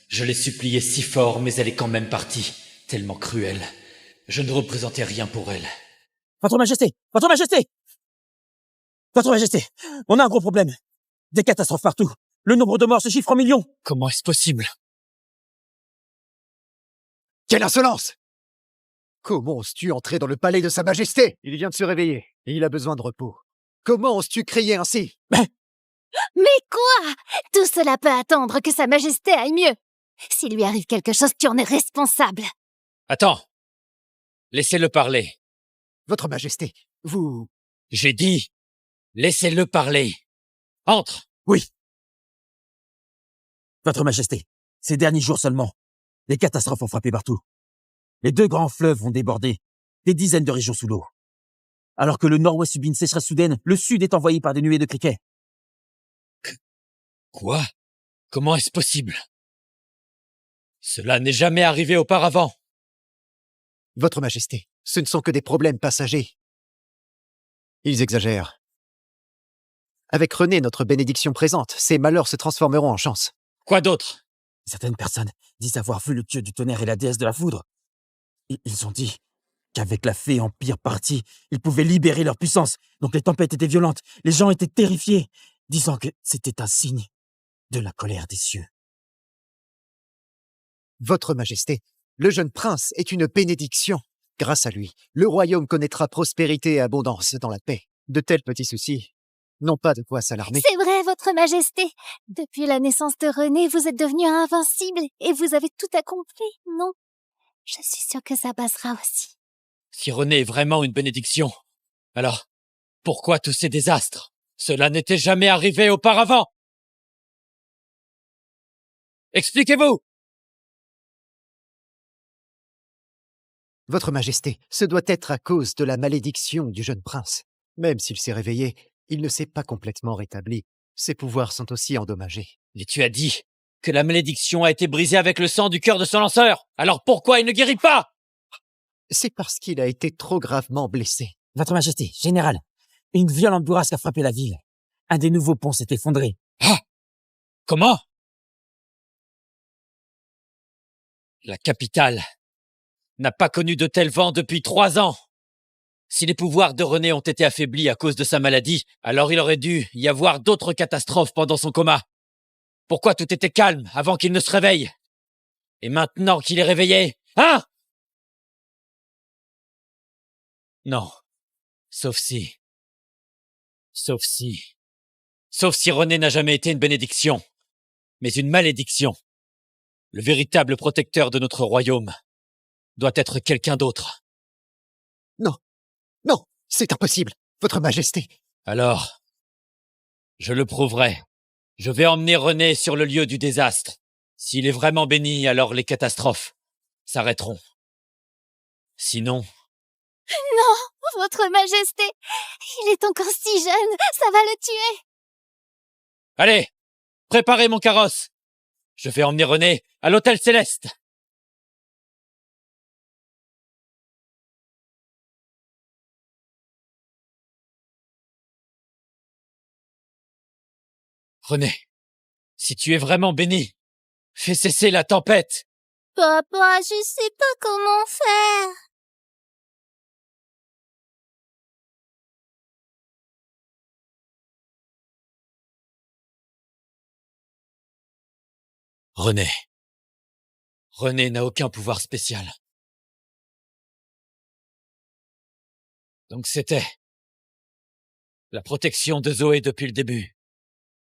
Je l'ai suppliée si fort, mais elle est quand même partie. Tellement cruelle. Je ne représentais rien pour elle. Votre Majesté! Votre Majesté! Votre Majesté! On a un gros problème. Des catastrophes partout. Le nombre de morts se chiffre en millions. Comment est-ce possible? Quelle insolence! Comment oses-tu entrer dans le palais de Sa Majesté? Il vient de se réveiller et il a besoin de repos. Comment oses-tu crier ainsi? Mais quoi? Tout cela peut attendre que Sa Majesté aille mieux. S'il lui arrive quelque chose, tu en es responsable. Attends. Laissez-le parler. Votre Majesté, vous... J'ai dit, laissez-le parler. Entre. Oui. Votre Majesté, ces derniers jours seulement, les catastrophes ont frappé partout. Les 2 grands fleuves ont débordé, des dizaines de régions sous l'eau. Alors que le nord-ouest subit une sécheresse soudaine, le sud est envahi par des nuées de criquets. Quoi? Comment est-ce possible? Cela n'est jamais arrivé auparavant. Votre Majesté, ce ne sont que des problèmes passagers. Ils exagèrent. Avec René, notre bénédiction présente, ces malheurs se transformeront en chance. Quoi d'autre? Certaines personnes disent avoir vu le dieu du tonnerre et la déesse de la foudre. Ils ont dit qu'avec la fée empire partie, ils pouvaient libérer leur puissance. Donc les tempêtes étaient violentes, les gens étaient terrifiés, disant que c'était un signe de la colère des cieux. Votre Majesté, le jeune prince est une bénédiction. Grâce à lui, le royaume connaîtra prospérité et abondance dans la paix. De tels petits soucis n'ont pas de quoi s'alarmer. C'est vrai, Votre Majesté. Depuis la naissance de René, vous êtes devenu invincible et vous avez tout accompli, non? Je suis sûre que ça passera aussi. Si René est vraiment une bénédiction, alors pourquoi tous ces désastres? Cela n'était jamais arrivé auparavant. Expliquez-vous! Votre Majesté, ce doit être à cause de la malédiction du jeune prince. Même s'il s'est réveillé, il ne s'est pas complètement rétabli. Ses pouvoirs sont aussi endommagés. Mais tu as dit que la malédiction a été brisée avec le sang du cœur de son lanceur. Alors pourquoi il ne guérit pas? C'est parce qu'il a été trop gravement blessé. Votre Majesté, général, une violente bourrasque a frappé la ville. Un des nouveaux ponts s'est effondré. Ah! Comment? La capitale n'a pas connu de tel vent depuis 3 ans. Si les pouvoirs de René ont été affaiblis à cause de sa maladie, alors il aurait dû y avoir d'autres catastrophes pendant son coma. Pourquoi tout était calme avant qu'il ne se réveille? Et maintenant qu'il est réveillé, hein? Non. Sauf si René n'a jamais été une bénédiction, mais une malédiction. Le véritable protecteur de notre royaume doit être quelqu'un d'autre. Non, non, c'est impossible, Votre Majesté. Alors, je le prouverai. Je vais emmener René sur le lieu du désastre. S'il est vraiment béni, alors les catastrophes s'arrêteront. Sinon... Non, Votre Majesté, il est encore si jeune, ça va le tuer. Allez, préparez mon carrosse. Je vais emmener René à l'Hôtel Céleste. René, si tu es vraiment béni, fais cesser la tempête. Papa, je sais pas comment faire. René n'a aucun pouvoir spécial. Donc c'était la protection de Zoé depuis le début,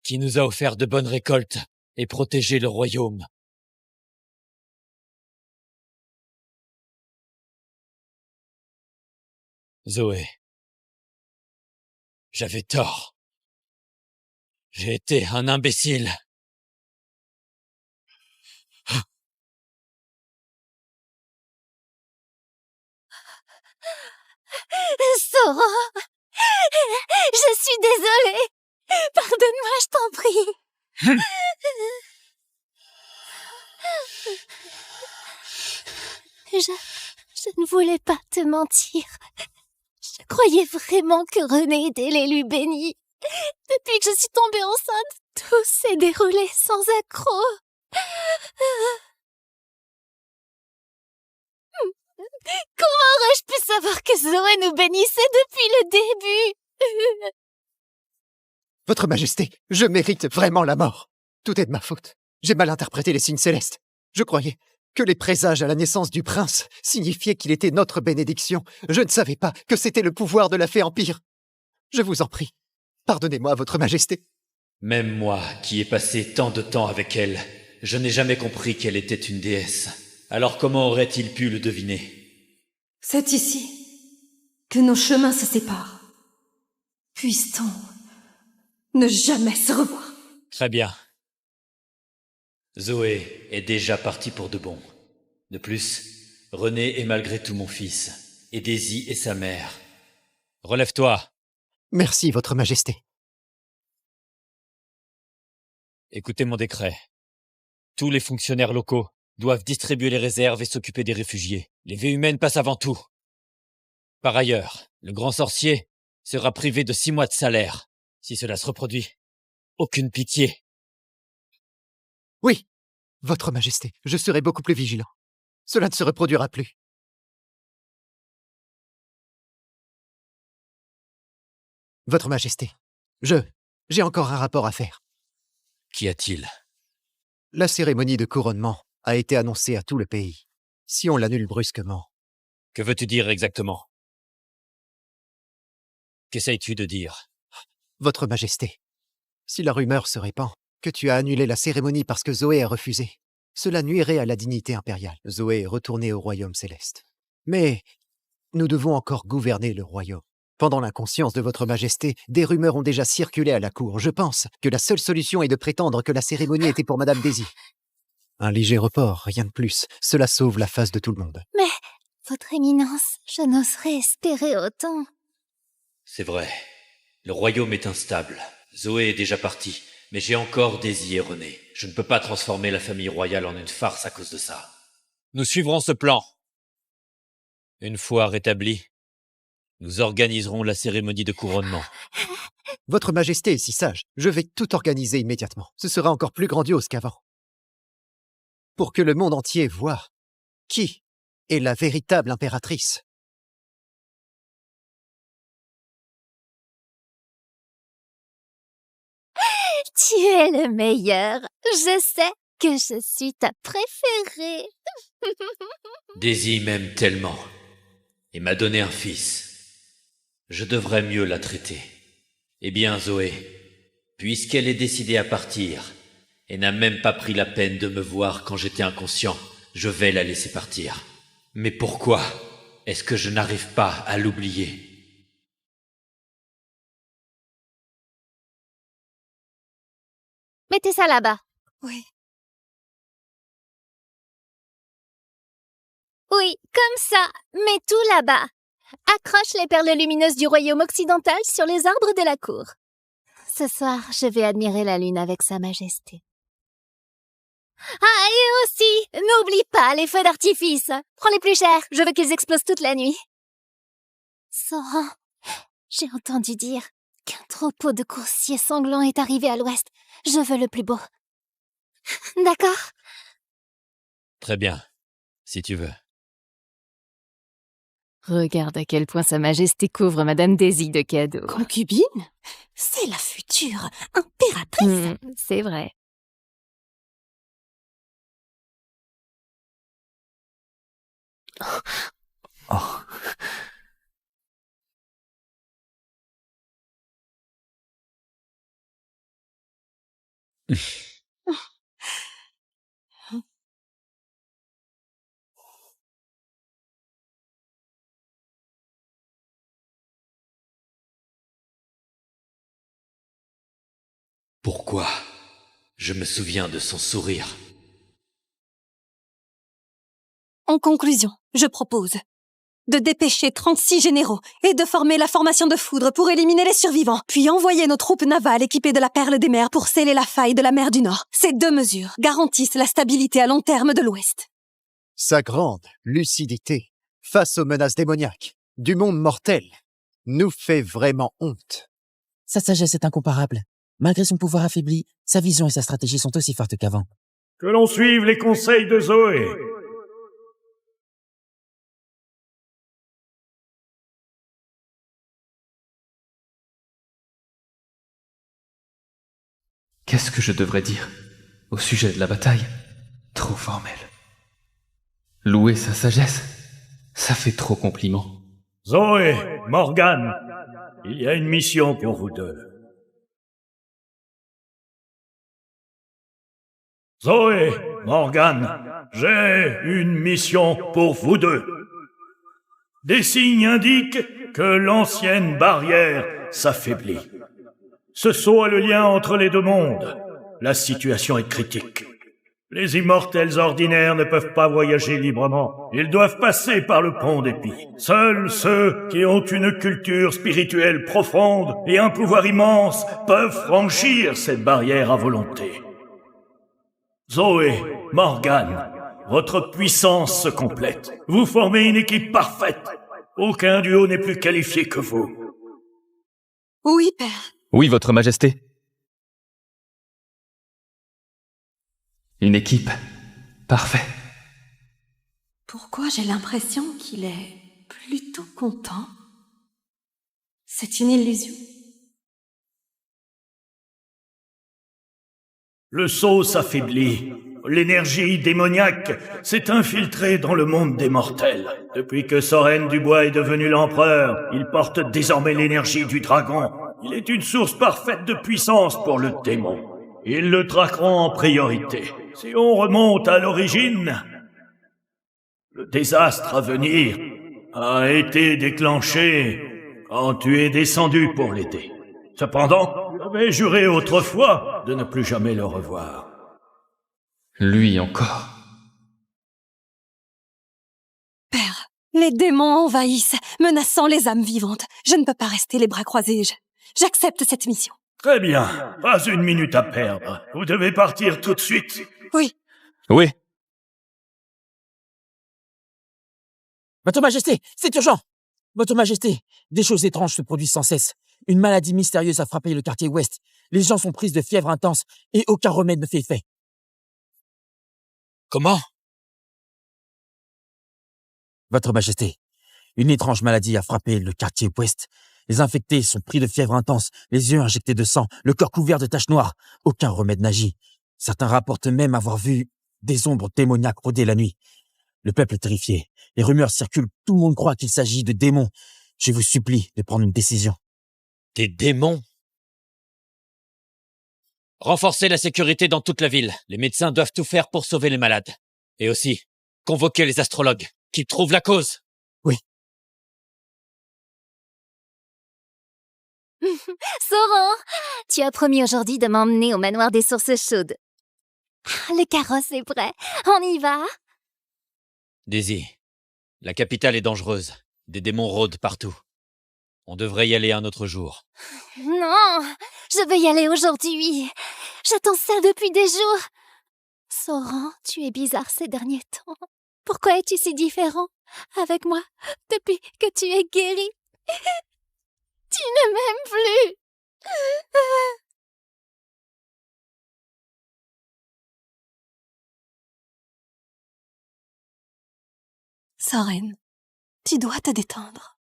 qui nous a offert de bonnes récoltes et protégé le royaume. Zoé, j'avais tort. J'ai été un imbécile. Sora, je suis désolée. Pardonne-moi, je t'en prie. Je ne voulais pas te mentir. Je croyais vraiment que René était l'élu béni. Depuis que je suis tombée enceinte, tout s'est déroulé sans accroc. Comment aurais-je pu savoir que Zoé nous bénissait depuis le début? Votre Majesté, je mérite vraiment la mort. Tout est de ma faute. J'ai mal interprété les signes célestes. Je croyais que les présages à la naissance du prince signifiaient qu'il était notre bénédiction. Je ne savais pas que c'était le pouvoir de la fée empire. Je vous en prie, pardonnez-moi, Votre Majesté. Même moi, qui ai passé tant de temps avec elle, je n'ai jamais compris qu'elle était une déesse. Alors comment aurait-il pu le deviner? C'est ici que nos chemins se séparent. Puisse-t-on ne jamais se revoir? Très bien. Zoé est déjà partie pour de bon. De plus, René est malgré tout mon fils, et Daisy est sa mère. Relève-toi. Merci, Votre Majesté. Écoutez mon décret. Tous les fonctionnaires locaux doivent distribuer les réserves et s'occuper des réfugiés. Les vies humaines passent avant tout. Par ailleurs, le grand sorcier sera privé de 6 mois de salaire. Si cela se reproduit, aucune pitié. Oui, Votre Majesté, je serai beaucoup plus vigilant. Cela ne se reproduira plus. Votre Majesté, j'ai encore un rapport à faire. Qu'y a-t-il? La cérémonie de couronnement a été annoncée à tout le pays. Si on l'annule brusquement... Que veux-tu dire exactement? Qu'essayes-tu de dire? Votre Majesté, si la rumeur se répand que tu as annulé la cérémonie parce que Zoé a refusé, cela nuirait à la dignité impériale. Zoé est retournée au royaume céleste. Mais nous devons encore gouverner le royaume. Pendant l'inconscience de Votre Majesté, des rumeurs ont déjà circulé à la cour. Je pense que la seule solution est de prétendre que la cérémonie était pour Madame Daisy. Un léger report, rien de plus. Cela sauve la face de tout le monde. Mais, Votre Éminence, je n'oserais espérer autant. C'est vrai. Le royaume est instable. Zoé est déjà partie. Mais j'ai encore Daisy et René. Je ne peux pas transformer la famille royale en une farce à cause de ça. Nous suivrons ce plan. Une fois rétabli, nous organiserons la cérémonie de couronnement. Votre Majesté est si sage, je vais tout organiser immédiatement. Ce sera encore plus grandiose qu'avant. Pour que le monde entier voie qui est la véritable impératrice. Tu es le meilleur. Je sais que je suis ta préférée. Daisy m'aime tellement et m'a donné un fils. Je devrais mieux la traiter. Eh bien, Zoé, puisqu'elle est décidée à partir et n'a même pas pris la peine de me voir quand j'étais inconscient, je vais la laisser partir. Mais pourquoi est-ce que je n'arrive pas à l'oublier? Mettez ça là-bas. Oui. Oui, comme ça. Mets tout là-bas. Accroche les perles lumineuses du royaume occidental sur les arbres de la cour. Ce soir, je vais admirer la lune avec Sa Majesté. Ah, et aussi, n'oublie pas les feux d'artifice. Prends les plus chers, je veux qu'ils explosent toute la nuit. Soran, j'ai entendu dire qu'un troupeau de coursiers sanglants est arrivé à l'ouest. Je veux le plus beau. D'accord? Très bien, si tu veux. Regarde à quel point Sa Majesté couvre Madame Daisy de cadeaux. Concubine? C'est la future impératrice. C'est vrai. Oh. Pourquoi? Je me souviens de son sourire. En conclusion, je propose de dépêcher 36 généraux et de former la formation de foudre pour éliminer les survivants, puis envoyer nos troupes navales équipées de la perle des mers pour sceller la faille de la mer du Nord. Ces 2 mesures garantissent la stabilité à long terme de l'Ouest. Sa grande lucidité face aux menaces démoniaques du monde mortel nous fait vraiment honte. Sa sagesse est incomparable. Malgré son pouvoir affaibli, sa vision et sa stratégie sont aussi fortes qu'avant. Que l'on suive les conseils de Zoé. Qu'est-ce que je devrais dire au sujet de la bataille? Trop formel. Louer sa sagesse, ça fait trop compliment. Zoé, Morgane, il y a une mission pour vous deux. Zoé, Morgane, j'ai une mission pour vous deux. Des signes indiquent que l'ancienne barrière s'affaiblit. Ce saut est le lien entre les deux mondes. La situation est critique. Les immortels ordinaires ne peuvent pas voyager librement. Ils doivent passer par le pont d'Épi. Seuls ceux qui ont une culture spirituelle profonde et un pouvoir immense peuvent franchir cette barrière à volonté. Zoé, Morgane, votre puissance se complète. Vous formez une équipe parfaite. Aucun duo n'est plus qualifié que vous. Oui, père. Oui, votre majesté. Une équipe. Parfait. Pourquoi j'ai l'impression qu'il est plutôt content? C'est une illusion. Le sceau s'affaiblit. L'énergie démoniaque s'est infiltrée dans le monde des mortels. Depuis que Soren Dubois est devenu l'empereur, il porte désormais l'énergie du dragon. Il est une source parfaite de puissance pour le démon. Ils le traqueront en priorité. Si on remonte à l'origine, le désastre à venir a été déclenché quand tu es descendu pour l'aider. Cependant, j'avais juré autrefois de ne plus jamais le revoir. Lui encore. Père, les démons envahissent, menaçant les âmes vivantes. Je ne peux pas rester les bras croisés. J'accepte cette mission. Très bien, pas une minute à perdre. Vous devez partir tout de suite. Oui. Oui. Votre Majesté, c'est urgent! Votre Majesté, des choses étranges se produisent sans cesse. Une maladie mystérieuse a frappé le quartier ouest. Les gens sont prises de fièvre intense et aucun remède ne fait effet. Comment? Votre Majesté, une étrange maladie a frappé le quartier ouest. Les infectés sont pris de fièvre intense, les yeux injectés de sang, le corps couvert de taches noires. Aucun remède n'agit. Certains rapportent même avoir vu des ombres démoniaques rôder la nuit. Le peuple est terrifié. Les rumeurs circulent. Tout le monde croit qu'il s'agit de démons. Je vous supplie de prendre une décision. Des démons? Renforcez la sécurité dans toute la ville. Les médecins doivent tout faire pour sauver les malades. Et aussi, convoquer les astrologues, qu'ils trouvent la cause. Oui. Sauron, tu as promis aujourd'hui de m'emmener au manoir des sources chaudes. Le carrosse est prêt. On y va? Daisy, la capitale est dangereuse. Des démons rôdent partout. On devrait y aller un autre jour. Non, je veux y aller aujourd'hui. J'attends ça depuis des jours. Sauron, tu es bizarre ces derniers temps. Pourquoi es-tu si différent avec moi depuis que tu es guéri? Tu ne m'aimes plus. Soren, tu dois te détendre.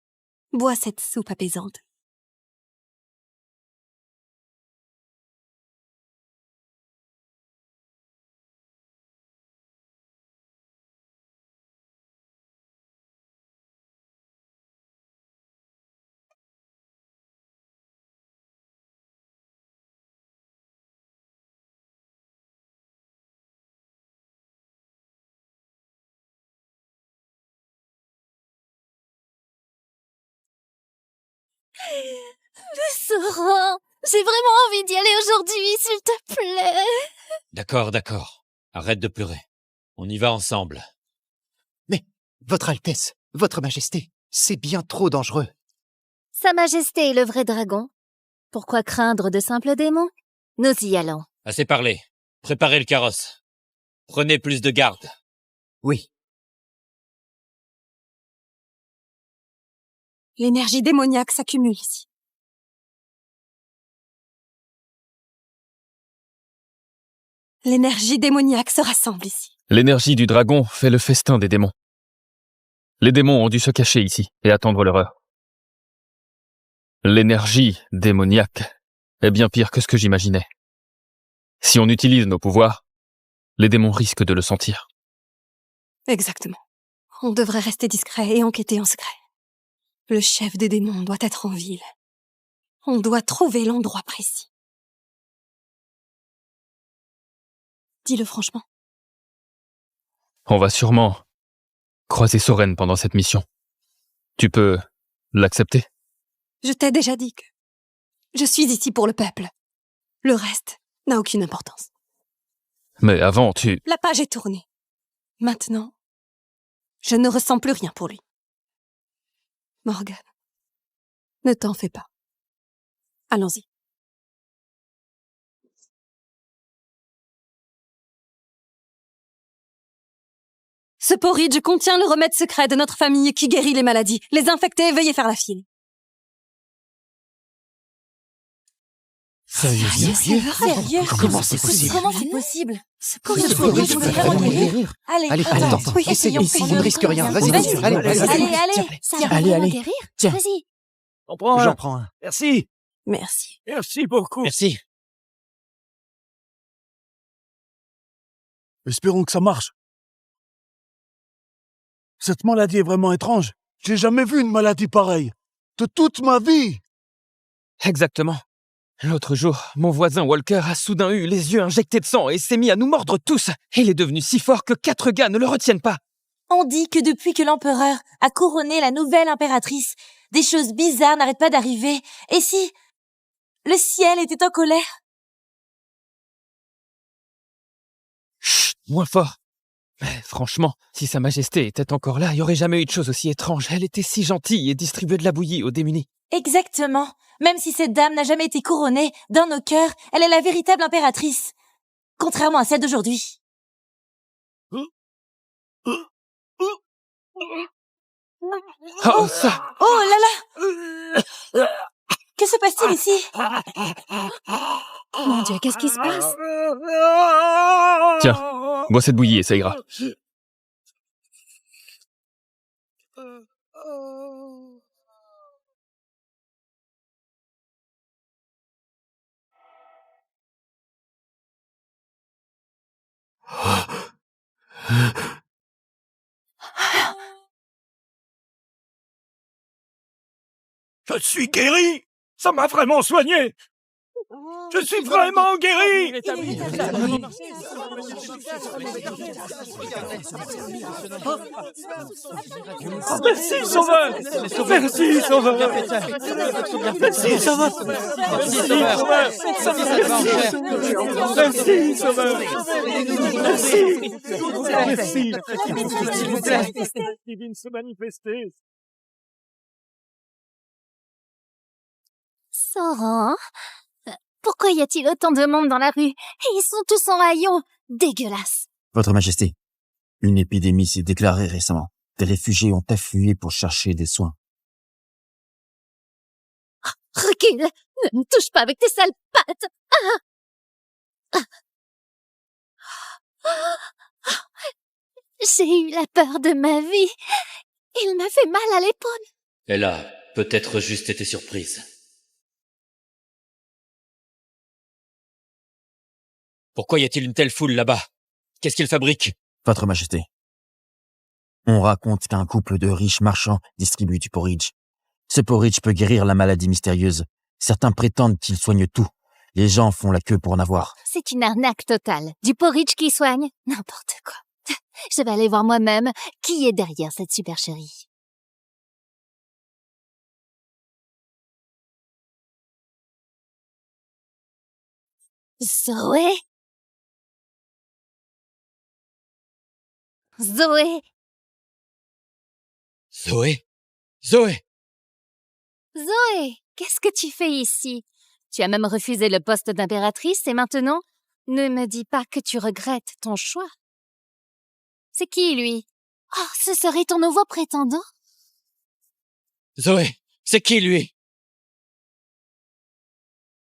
Bois cette soupe apaisante. Sauron, j'ai vraiment envie d'y aller aujourd'hui, s'il te plaît. D'accord, d'accord. Arrête de pleurer. On y va ensemble. Mais, Votre Altesse, Votre Majesté, c'est bien trop dangereux. Sa Majesté est le vrai dragon. Pourquoi craindre de simples démons? Nous y allons. Assez parlé. Préparez le carrosse. Prenez plus de garde. Oui. L'énergie démoniaque s'accumule ici. L'énergie démoniaque se rassemble ici. L'énergie du dragon fait le festin des démons. Les démons ont dû se cacher ici et attendre leur heure. L'énergie démoniaque est bien pire que ce que j'imaginais. Si on utilise nos pouvoirs, les démons risquent de le sentir. Exactement. On devrait rester discret et enquêter en secret. Le chef des démons doit être en ville. On doit trouver l'endroit précis. Dis-le franchement. On va sûrement croiser Soren pendant cette mission. Tu peux l'accepter? Je t'ai déjà dit que je suis ici pour le peuple. Le reste n'a aucune importance. Mais avant, tu... La page est tournée. Maintenant, je ne ressens plus rien pour lui. Morgan, ne t'en fais pas. Allons-y. Ce porridge contient le remède secret de notre famille qui guérit les maladies. Les infectés, veuillez faire la file. Sérieux? Sérieux? Comment c'est possible? Comment c'est possible? Ce porridge peut vraiment guérir. Allez, attends, oui, essayons, on ne risque rien. Vas-y, Vas-y. allez. Ça va Allez, vraiment allez. guérir? Tiens. Vas-y. J'en prends un. Merci. Merci. Merci beaucoup. Merci. Espérons que ça marche. Cette maladie est vraiment étrange. J'ai jamais vu une maladie pareille. De toute ma vie. Exactement. L'autre jour, mon voisin Walker a soudain eu les yeux injectés de sang et s'est mis à nous mordre tous. Il est devenu si fort que 4 gars ne le retiennent pas. On dit que depuis que l'empereur a couronné la nouvelle impératrice, des choses bizarres n'arrêtent pas d'arriver. Et si le ciel était en colère? Chut, moins fort. Mais franchement, si Sa Majesté était encore là, il n'y aurait jamais eu de chose aussi étrange. Elle était si gentille et distribuait de la bouillie aux démunis. Exactement. Même si cette dame n'a jamais été couronnée, dans nos cœurs, elle est la véritable impératrice. Contrairement à celle d'aujourd'hui. Oh, ça! Oh là là! Que se passe-t-il ici? Mon Dieu, qu'est-ce qui se passe? Tiens, bois cette bouillie et ça ira. Je suis guéri. Ça m'a vraiment soigné. Je suis vraiment guéri. Merci, Sauveur. Merci, Sauveur. Merci, Sauveur. Merci, Sauveur. Merci, Sauveur. Merci. S'il vous plaît. Qui viennent se manifester. Soren, pourquoi y a-t-il autant de monde dans la rue? Et ils sont tous en haillons. Dégueulasse. Votre Majesté, une épidémie s'est déclarée récemment. Des réfugiés ont afflué pour chercher des soins. Recule. Ne me touche pas avec tes sales pattes. J'ai eu la peur de ma vie. Il m'a fait mal à l'épaule. Elle a peut-être juste été surprise. Pourquoi y a-t-il une telle foule là-bas? Qu'est-ce qu'ils fabriquent? Votre Majesté, on raconte qu'un couple de riches marchands distribue du porridge. Ce porridge peut guérir la maladie mystérieuse. Certains prétendent qu'il soigne tout. Les gens font la queue pour en avoir. C'est une arnaque totale. Du porridge qui soigne? N'importe quoi. Je vais aller voir moi-même qui est derrière cette supercherie. Zoé? Zoé? Zoé? Zoé? Zoé, qu'est-ce que tu fais ici? Tu as même refusé le poste d'impératrice et maintenant, ne me dis pas que tu regrettes ton choix. C'est qui, lui? Oh, ce serait ton nouveau prétendant? Zoé, c'est qui, lui?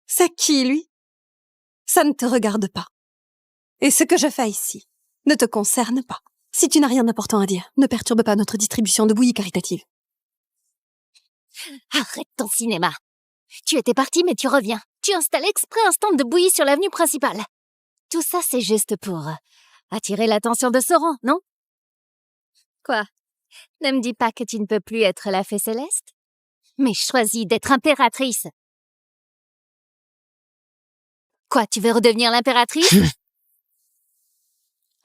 C'est qui, lui? Ça ne te regarde pas. Et ce que je fais ici ne te concerne pas. Si tu n'as rien d'important à dire, ne perturbe pas notre distribution de bouillie caritative. Arrête ton cinéma. Tu étais parti, mais tu reviens. Tu installes exprès un stand de bouillie sur l'avenue principale. Tout ça, c'est juste pour attirer l'attention de Sauron, non? Quoi? Ne me dis pas que tu ne peux plus être la fée céleste? Mais choisis d'être impératrice. Quoi, tu veux redevenir l'impératrice?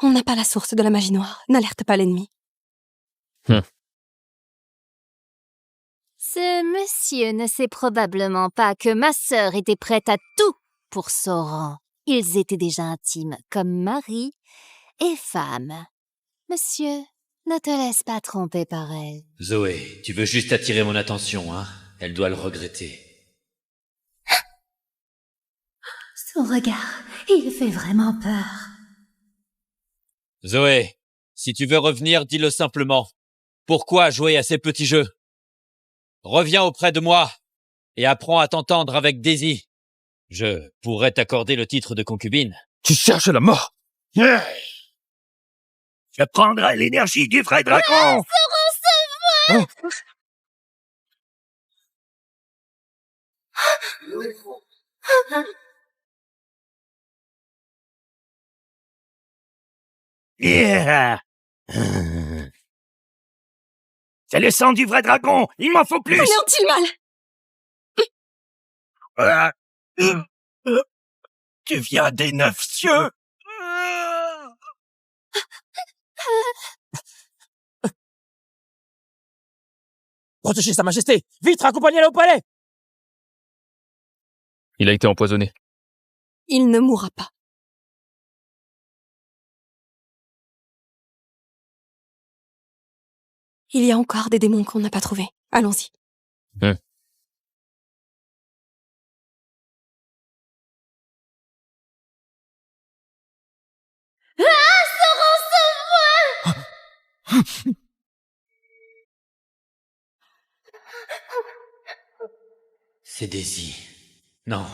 On n'a pas la source de la magie noire. N'alerte pas l'ennemi. Ce monsieur ne sait probablement pas que ma sœur était prête à tout pour Sauron. Ils étaient déjà intimes, comme mari et femme. Monsieur, ne te laisse pas tromper par elle. Zoé, tu veux juste attirer mon attention, hein? Elle doit le regretter. Son regard, il fait vraiment peur. Zoé, si tu veux revenir, dis-le simplement. Pourquoi jouer à ces petits jeux? Reviens auprès de moi et apprends à t'entendre avec Daisy. Je pourrais t'accorder le titre de concubine. Tu cherches la mort! Je prendrai l'énergie du vrai dragon. Oh. Yeah. C'est le sang du vrai dragon. Il m'en faut plus. Anéantis le mal. Tu viens des 9 cieux. Protégez Sa Majesté! Vite, raccompagnez-le au palais! Il a été empoisonné. Il ne mourra pas. Il y a encore des démons qu'on n'a pas trouvés. Allons-y. C'est Daisy. Non.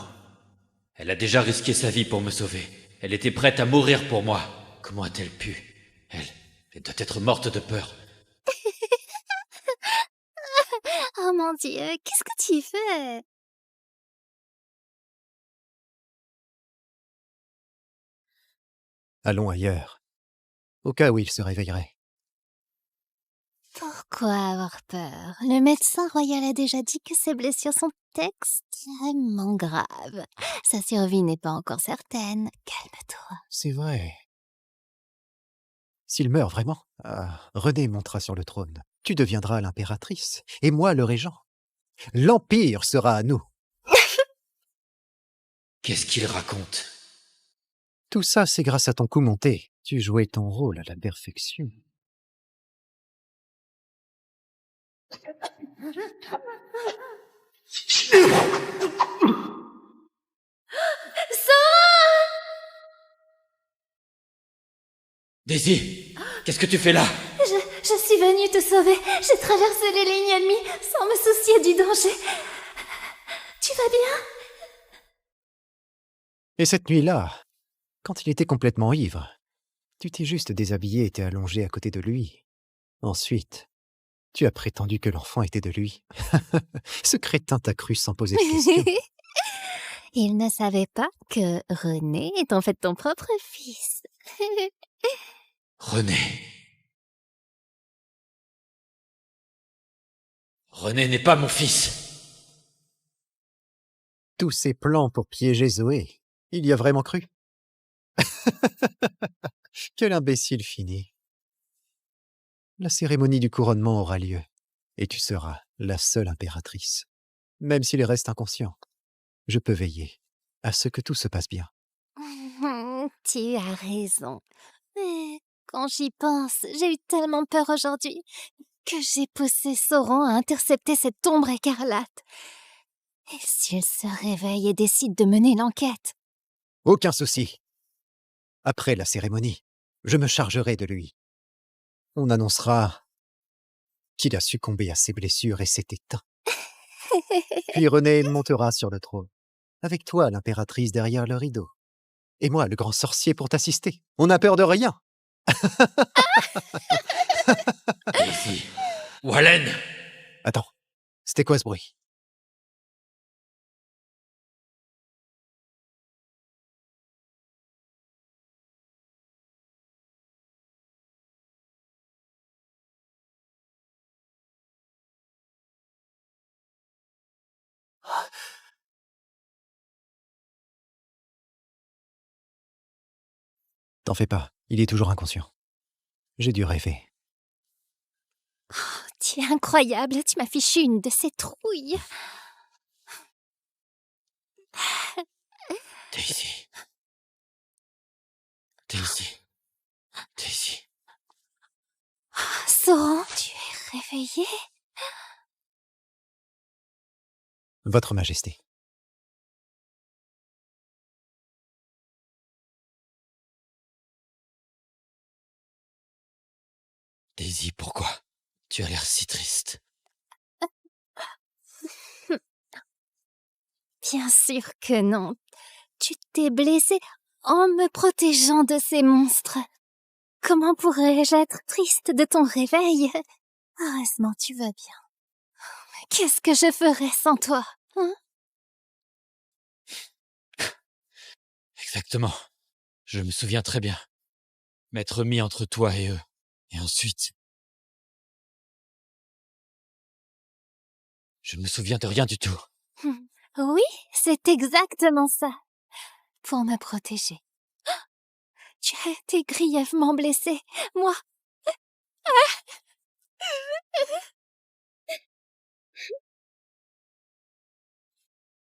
Elle a déjà risqué sa vie pour me sauver. Elle était prête à mourir pour moi. Comment a-t-elle pu? Elle doit être morte de peur. Oh mon Dieu, qu'est-ce que tu fais? Allons ailleurs, au cas où il se réveillerait. Pourquoi avoir peur? Le médecin royal a déjà dit que ses blessures sont extrêmement graves. Sa survie n'est pas encore certaine. Calme-toi. C'est vrai. S'il meurt vraiment, René montera sur le trône. Tu deviendras l'impératrice, et moi le régent. L'Empire sera à nous. Qu'est-ce qu'il raconte? Tout ça, c'est grâce à ton coup monté. Tu jouais ton rôle à la perfection. Daisy, qu'est-ce que tu fais là? Je suis venue te sauver. J'ai traversé les lignes ennemies sans me soucier du danger. Tu vas bien? Et cette nuit-là, quand il était complètement ivre, tu t'es juste déshabillé et t'es allongé à côté de lui. Ensuite, tu as prétendu que l'enfant était de lui. Ce crétin t'a cru sans poser de questions. Il ne savait pas que René est en fait ton propre fils. René. René n'est pas mon fils. Tous ces plans pour piéger Zoé, il y a vraiment cru. Quel imbécile fini. La cérémonie du couronnement aura lieu, et tu seras la seule impératrice. Même s'il reste inconscient, je peux veiller à ce que tout se passe bien. Tu as raison. Mais quand j'y pense, j'ai eu tellement peur aujourd'hui que j'ai poussé Sauron à intercepter cette ombre écarlate. Et s'il se réveille et décide de mener l'enquête? Aucun souci. Après la cérémonie, je me chargerai de lui. On annoncera qu'il a succombé à ses blessures et s'est éteint. Puis René montera sur le trône, avec toi, l'impératrice, derrière le rideau. Et moi, le grand sorcier pour t'assister. On n'a peur de rien. Daisy. Wallen. Attends, c'était quoi ce bruit? T'en fais pas, il est toujours inconscient. J'ai dû rêver. Tu es incroyable, tu m'as fichu une de ces trouilles. Daisy. Daisy. Daisy. Sauron, tu es réveillé? Votre Majesté. Daisy, pourquoi? Tu as l'air si triste. Bien sûr que non. Tu t'es blessé en me protégeant de ces monstres. Comment pourrais-je être triste de ton réveil? Heureusement, tu vas bien. Qu'est-ce que je ferais sans toi, hein? Exactement. Je me souviens très bien. M'être mis entre toi et eux. Et ensuite... Je ne me souviens de rien du tout. Oui, c'est exactement ça. Pour me protéger. Tu as été grièvement blessé. Moi...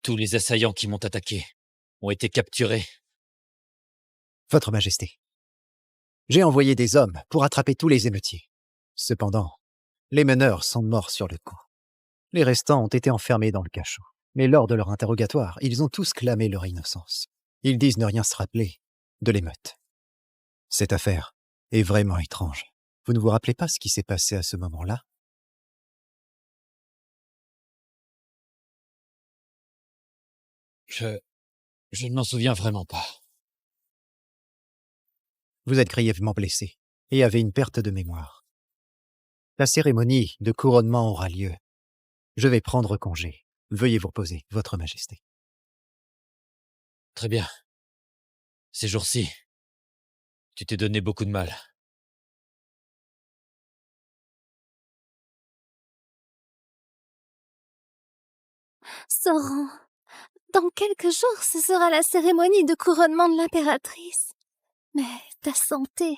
Tous les assaillants qui m'ont attaqué ont été capturés. Votre Majesté. J'ai envoyé des hommes pour attraper tous les émeutiers. Cependant, les meneurs sont morts sur le coup. Les restants ont été enfermés dans le cachot. Mais lors de leur interrogatoire, ils ont tous clamé leur innocence. Ils disent ne rien se rappeler de l'émeute. Cette affaire est vraiment étrange. Vous ne vous rappelez pas ce qui s'est passé à ce moment-là? Je ne m'en souviens vraiment pas. Vous êtes grièvement blessé et avez une perte de mémoire. La cérémonie de couronnement aura lieu. Je vais prendre congé. Veuillez vous reposer, Votre Majesté. Très bien. Ces jours-ci, tu t'es donné beaucoup de mal. Sauron, dans quelques jours, ce sera la cérémonie de couronnement de l'impératrice. Mais ta santé...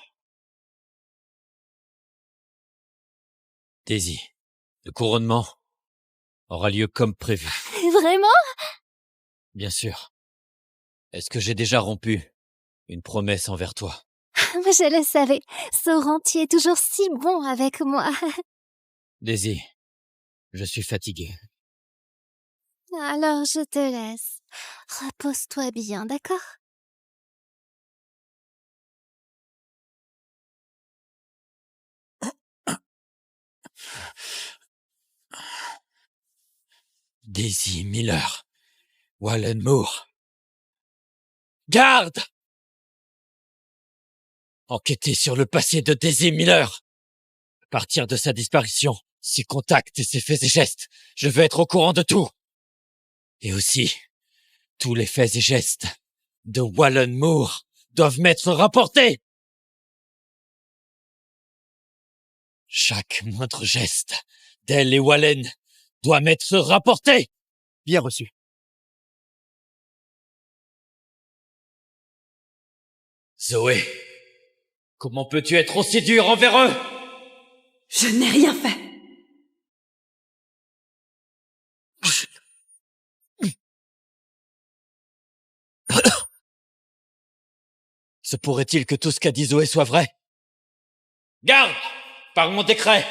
Daisy, le couronnement aura lieu comme prévu. Vraiment? Bien sûr. Est-ce que j'ai déjà rompu une promesse envers toi? Je le savais. Sauron, tu es toujours si bon avec moi. Daisy, je suis fatigué. Alors je te laisse. Repose-toi bien, d'accord? Daisy Miller. Wallen Moore. Garde! Enquêtez sur le passé de Daisy Miller. À partir de sa disparition, ses contacts et ses faits et gestes, je veux être au courant de tout. Et aussi, tous les faits et gestes de Wallen Moore doivent m'être rapportés. Chaque moindre geste d'elle et Wallen doit m'être rapporté. Bien reçu. Zoé, comment peux-tu être aussi dur envers eux? Je n'ai rien fait. Se pourrait-il que tout ce qu'a dit Zoé soit vrai? Garde! Par mon décret,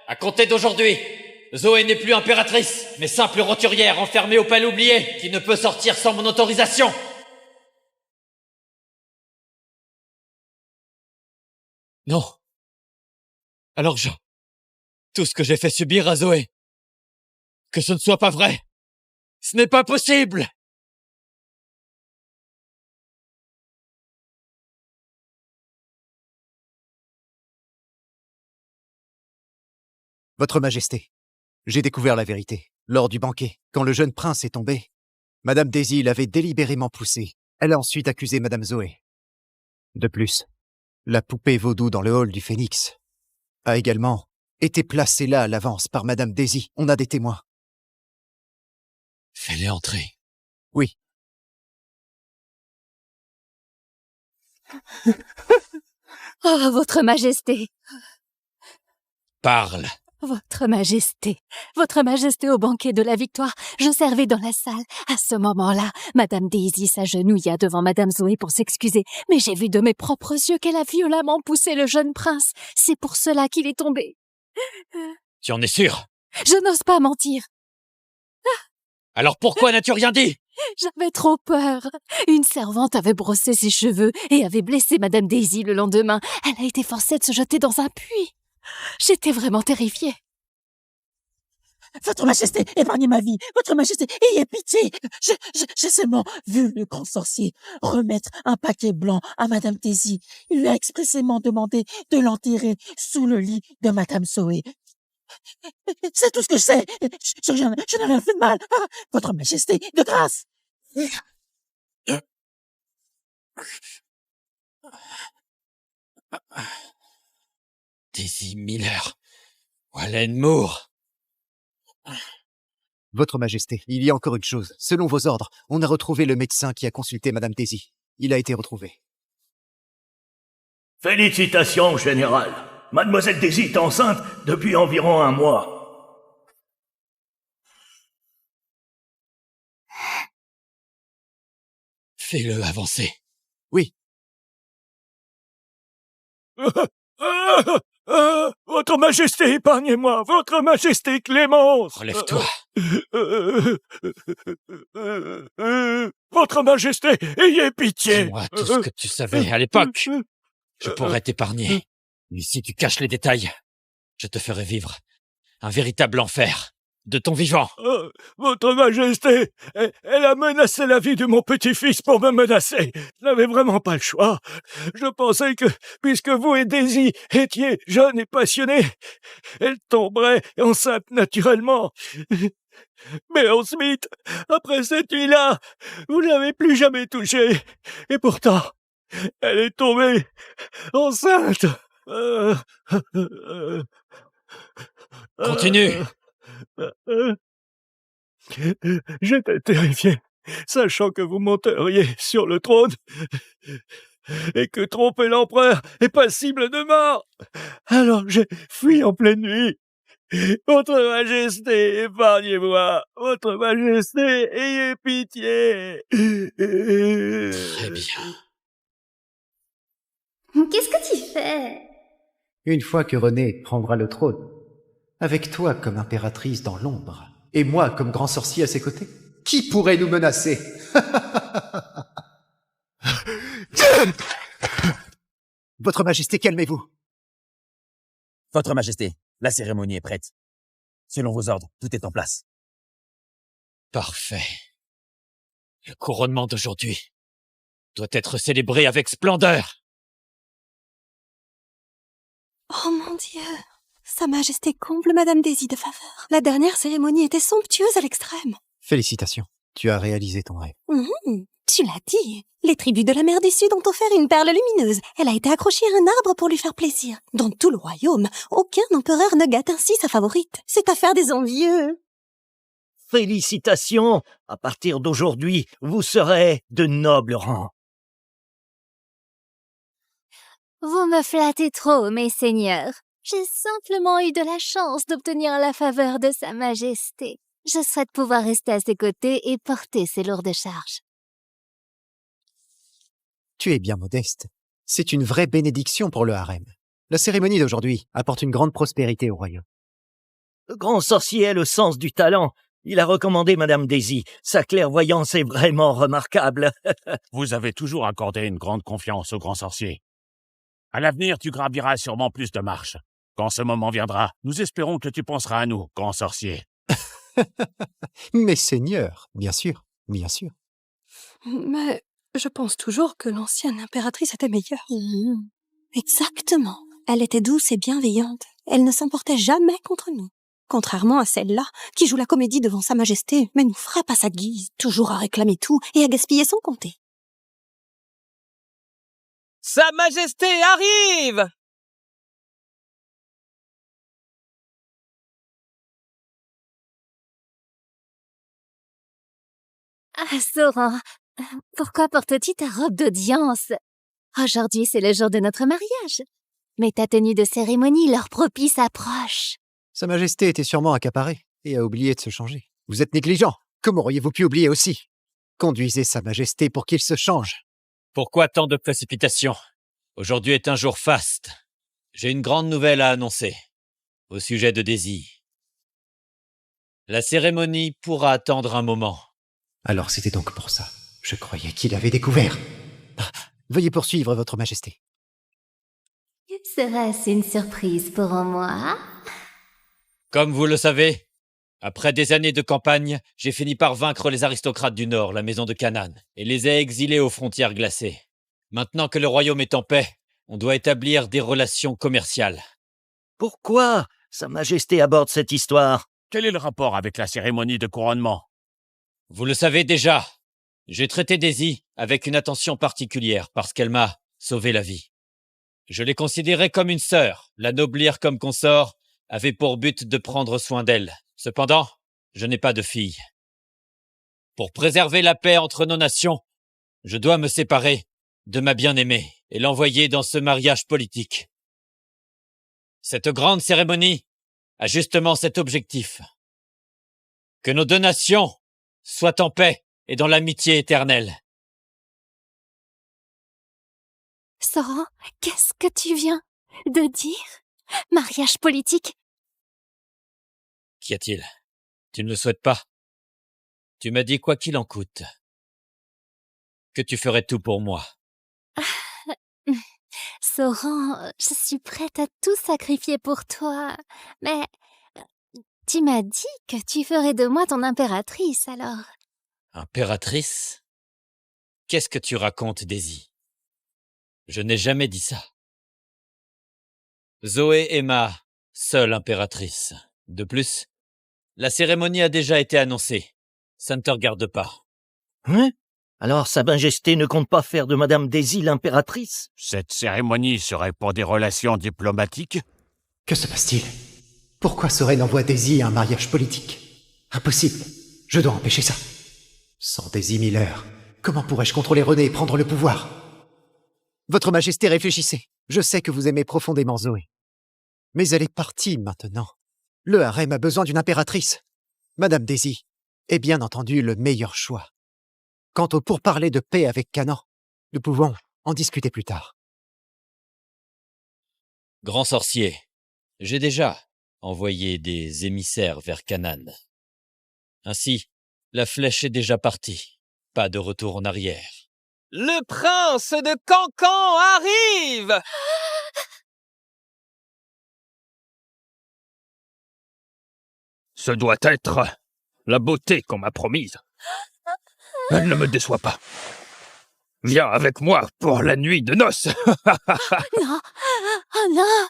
à compter d'aujourd'hui, Zoé n'est plus impératrice, mais simple roturière enfermée au palais oublié, qui ne peut sortir sans mon autorisation. Non. Alors tout ce que j'ai fait subir à Zoé, que ce ne soit pas vrai. Ce n'est pas possible! Votre Majesté, j'ai découvert la vérité. Lors du banquet, quand le jeune prince est tombé, Madame Daisy l'avait délibérément poussé. Elle a ensuite accusé Madame Zoé. De plus, la poupée vaudou dans le hall du Phénix a également été placée là à l'avance par Madame Daisy. On a des témoins. Fais-les entrer. Oui. Oh, Votre Majesté. Parle. Votre Majesté au banquet de la victoire, je servais dans la salle. À ce moment-là, Madame Daisy s'agenouilla devant Madame Zoé pour s'excuser, mais j'ai vu de mes propres yeux qu'elle a violemment poussé le jeune prince. C'est pour cela qu'il est tombé. Tu en es sûr? Je n'ose pas mentir. Alors pourquoi n'as-tu rien dit? J'avais trop peur. Une servante avait brossé ses cheveux et avait blessé Madame Daisy le lendemain. Elle a été forcée de se jeter dans un puits. J'étais vraiment terrifiée. Votre Majesté, épargnez ma vie. Votre Majesté, ayez pitié. J'ai seulement vu le grand sorcier remettre un paquet blanc à Madame Daisy. Il lui a expressément demandé de l'enterrer sous le lit de Madame Zoé. C'est tout ce que je sais. Je n'ai rien fait de mal. Ah, Votre Majesté, de grâce. Daisy Miller. Wallen Moore. Votre Majesté, il y a encore une chose. Selon vos ordres, on a retrouvé le médecin qui a consulté Madame Daisy. Il a été retrouvé. Félicitations, général. Mademoiselle Daisy est enceinte depuis environ 1 mois. Fais-le avancer. Oui. Votre Majesté, épargnez-moi. Votre Majesté Clémence. Relève-toi. Votre Majesté, ayez pitié. Dis-moi tout ce que tu savais à l'époque. Je pourrais t'épargner. Mais si tu caches les détails, je te ferai vivre un véritable enfer de ton vivant. Votre Majesté, elle a menacé la vie de mon petit-fils pour me menacer. Je n'avais vraiment pas le choix. Je pensais que, puisque vous et Daisy étiez jeunes et passionnés, elle tomberait enceinte naturellement. Mais ensuite, après cette nuit-là, vous ne l'avez plus jamais touchée. Et pourtant, elle est tombée enceinte. Continue. J'étais terrifié, sachant que vous monteriez sur le trône et que tromper l'empereur est passible de mort. Alors j'ai fui en pleine nuit. Votre Majesté, épargnez-moi. Votre Majesté, ayez pitié. Très bien. Qu'est-ce que tu fais? Une fois que Renée prendra le trône, avec toi comme impératrice dans l'ombre, et moi comme grand sorcier à ses côtés, qui pourrait nous menacer? Votre Majesté, calmez-vous. Votre Majesté, la cérémonie est prête. Selon vos ordres, tout est en place. Parfait. Le couronnement d'aujourd'hui doit être célébré avec splendeur. Oh mon Dieu! Sa Majesté comble Madame Daisy de faveur. La dernière cérémonie était somptueuse à l'extrême. Félicitations, tu as réalisé ton rêve. Tu l'as dit. Les tribus de la mer du Sud ont offert une perle lumineuse. Elle a été accrochée à un arbre pour lui faire plaisir. Dans tout le royaume, aucun empereur ne gâte ainsi sa favorite. C'est affaire des envieux. Félicitations. À partir d'aujourd'hui, vous serez de noble rang. Vous me flattez trop, mes seigneurs. J'ai simplement eu de la chance d'obtenir la faveur de Sa Majesté. Je souhaite pouvoir rester à ses côtés et porter ses lourdes charges. Tu es bien modeste. C'est une vraie bénédiction pour le harem. La cérémonie d'aujourd'hui apporte une grande prospérité au royaume. Le grand sorcier a le sens du talent. Il a recommandé Madame Daisy. Sa clairvoyance est vraiment remarquable. Vous avez toujours accordé une grande confiance au grand sorcier. À l'avenir, tu graviras sûrement plus de marches. Quand ce moment viendra, nous espérons que tu penseras à nous, grand sorcier. Mes seigneurs, bien sûr, bien sûr. Mais je pense toujours que l'ancienne impératrice était meilleure. Exactement. Elle était douce et bienveillante. elle ne s'emportait jamais contre nous. Contrairement à celle-là, qui joue la comédie devant Sa Majesté, mais nous frappe à sa guise, toujours à réclamer tout et à gaspiller sans compter. Sa Majesté arrive! Ah, Sauron, pourquoi portes-tu ta robe d'audience? Aujourd'hui, c'est le jour de notre mariage. Mais ta tenue de cérémonie, l'heure propice approche. Sa Majesté était sûrement accaparée et a oublié de se changer. Vous êtes négligent. Comment auriez-vous pu oublier aussi? Conduisez Sa Majesté pour qu'il se change. Pourquoi tant de précipitation? Aujourd'hui est un jour faste. J'ai une grande nouvelle à annoncer au sujet de Daisy. La cérémonie pourra attendre un moment. Alors c'était donc pour ça. Je croyais qu'il avait découvert. Veuillez poursuivre, Votre Majesté. Serait-ce une surprise pour moi? Comme vous le savez, après des années de campagne, j'ai fini par vaincre les aristocrates du Nord, la maison de Canaan, et les ai exilés aux frontières glacées. Maintenant que le royaume est en paix, on doit établir des relations commerciales. Pourquoi Sa Majesté aborde cette histoire? Quel est le rapport avec la cérémonie de couronnement? Vous le savez déjà, j'ai traité Daisy avec une attention particulière parce qu'elle m'a sauvé la vie. Je l'ai considérée comme une sœur, la noblir comme consort avait pour but de prendre soin d'elle. Cependant, je n'ai pas de fille. Pour préserver la paix entre nos nations, je dois me séparer de ma bien-aimée et l'envoyer dans ce mariage politique. Cette grande cérémonie a justement cet objectif. Que nos deux nations soient en paix et dans l'amitié éternelle. Sauron, qu'est-ce que tu viens de dire? Mariage politique? Qu'y a-t-il? Tu ne le souhaites pas? Tu m'as dit quoi qu'il en coûte. Que tu ferais tout pour moi. Sauron, je suis prête à tout sacrifier pour toi. Mais tu m'as dit que tu ferais de moi ton impératrice, alors. Impératrice? Qu'est-ce que tu racontes, Daisy? Je n'ai jamais dit ça. Zoé est ma seule impératrice. De plus, la cérémonie a déjà été annoncée. Ça ne te regarde pas. Hein? Alors Sa Majesté ne compte pas faire de Madame Daisy l'impératrice? Cette cérémonie serait pour des relations diplomatiques? Que se passe-t-il? Pourquoi Soren envoie Daisy à un mariage politique? Impossible. Je dois empêcher ça. Sans Daisy Miller, comment pourrais-je contrôler René et prendre le pouvoir? Votre Majesté, réfléchissez. Je sais que vous aimez profondément Zoé. Mais elle est partie maintenant. Le harem a besoin d'une impératrice. Madame Daisy est bien entendu le meilleur choix. Quant au pourparlers de paix avec Canaan, nous pouvons en discuter plus tard. Grand sorcier, j'ai déjà envoyé des émissaires vers Canaan. Ainsi, la flèche est déjà partie. Pas de retour en arrière. Le prince de Cancan arrive! Ce doit être la beauté qu'on m'a promise. Elle ne me déçoit pas. Viens avec moi pour la nuit de noces. Non! Oh non!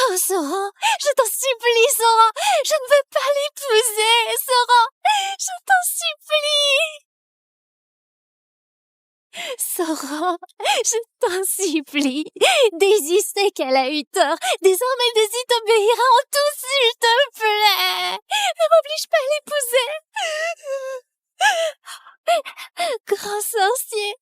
Oh, Sauron! Je t'en supplie, Sauron! Je ne veux pas l'épouser, Sauron! Je t'en supplie! Sauron, je t'en supplie. Daisy sait qu'elle a eu tort. Désormais, Daisy t'obéira en tout, s'il te plaît. Ne m'oblige pas à l'épouser. Grand sorcier,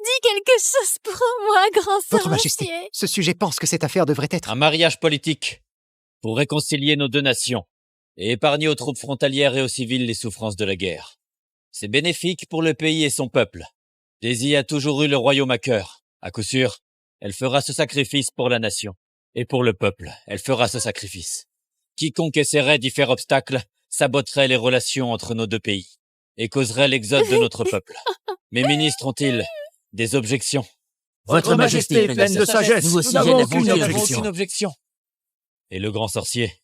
dis quelque chose pour moi, grand sorcier. Votre Majesté, ce sujet pense que cette affaire devrait être... Un mariage politique pour réconcilier nos deux nations et épargner aux troupes frontalières et aux civils les souffrances de la guerre. C'est bénéfique pour le pays et son peuple. Daisy a toujours eu le royaume à cœur. À coup sûr, elle fera ce sacrifice pour la nation. Et pour le peuple, elle fera ce sacrifice. Quiconque essaierait d'y faire obstacle saboterait les relations entre nos deux pays et causerait l'exode de notre peuple. Mes ministres ont-ils des objections? Votre Majesté est pleine de sagesse. Nous aussi, n'avons aucune aucune objection. Et le grand sorcier,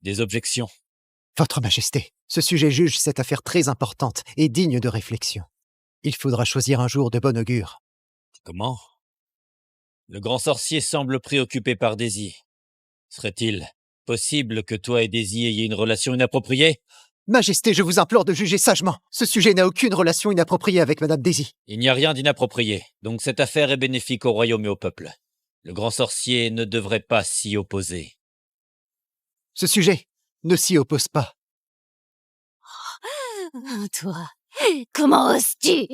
des objections? Votre Majesté, ce sujet juge cette affaire très importante et digne de réflexion. Il faudra choisir un jour de bon augure. Comment? Le grand sorcier semble préoccupé par Daisy. Serait-il possible que toi et Daisy ayez une relation inappropriée? Majesté, je vous implore de juger sagement. Ce sujet n'a aucune relation inappropriée avec Madame Daisy. Il n'y a rien d'inapproprié, donc cette affaire est bénéfique au royaume et au peuple. Le grand sorcier ne devrait pas s'y opposer. Ce sujet ne s'y oppose pas. Toi, comment oses-tu?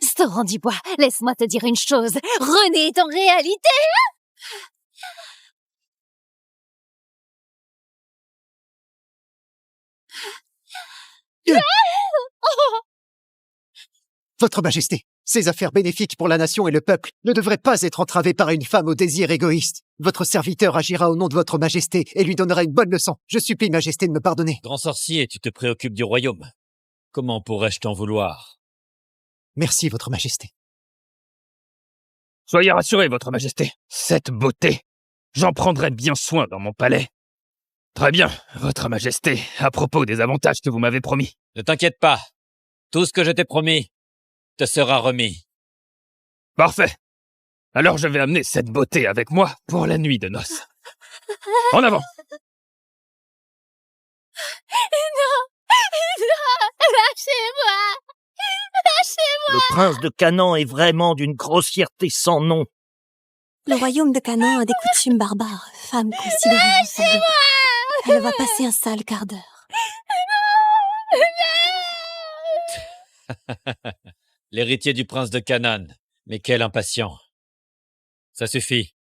Sauron du Bois, laisse-moi te dire une chose. René est en réalité... Votre Majesté, ces affaires bénéfiques pour la nation et le peuple ne devraient pas être entravées par une femme au désir égoïste. Votre serviteur agira au nom de votre Majesté et lui donnera une bonne leçon. Je supplie Majesté de me pardonner. Grand sorcier, tu te préoccupes du royaume. Comment pourrais-je t'en vouloir? Merci, votre Majesté. Soyez rassurés, votre Majesté. Cette beauté, j'en prendrai bien soin dans mon palais. Très bien, votre Majesté, à propos des avantages que vous m'avez promis. Ne t'inquiète pas. Tout ce que je t'ai promis te sera remis. Parfait. Alors je vais amener cette beauté avec moi pour la nuit de noces. En avant! Non! Lâchez-moi! Lâchez-moi! Le prince de Canaan est vraiment d'une grossièreté sans nom. Le royaume de Canaan a des coutumes barbares. Femme considérée Lâchez-moi! Elle va passer un sale quart d'heure. L'héritier du prince de Canaan. Mais quel impatient. Ça suffit.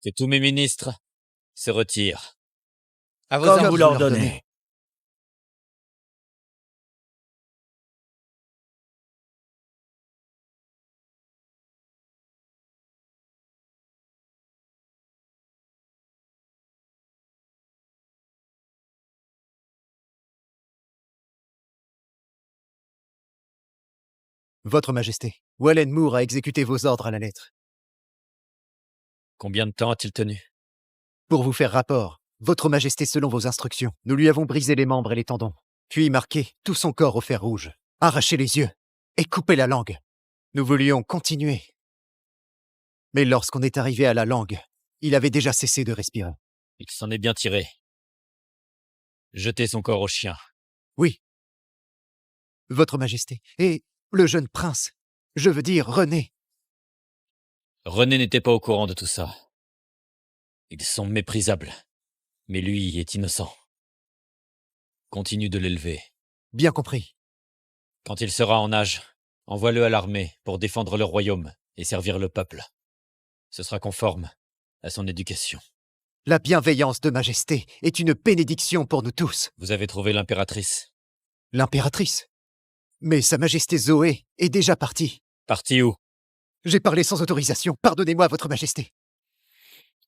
Que tous mes ministres se retirent. À vos Comme vous l'ordonnez. Votre Majesté, Wallen Moore a exécuté vos ordres à la lettre. Combien de temps a-t-il tenu? Pour vous faire rapport, votre Majesté selon vos instructions, nous lui avons brisé les membres et les tendons, puis marqué tout son corps au fer rouge, arraché les yeux et coupé la langue. Nous voulions continuer. Mais lorsqu'on est arrivé à la langue, il avait déjà cessé de respirer. Il s'en est bien tiré. Jetez son corps au chien. Oui. Votre Majesté. Et le jeune prince, je veux dire René. René n'était pas au courant de tout ça. Ils sont méprisables. Mais lui est innocent. Continue de l'élever. Bien compris. Quand il sera en âge, envoie-le à l'armée pour défendre le royaume et servir le peuple. Ce sera conforme à son éducation. La bienveillance de Majesté est une bénédiction pour nous tous. Vous avez trouvé l'impératrice? L'impératrice? Mais Sa Majesté Zoé est déjà partie. Partie où? J'ai parlé sans autorisation. Pardonnez-moi, Votre Majesté.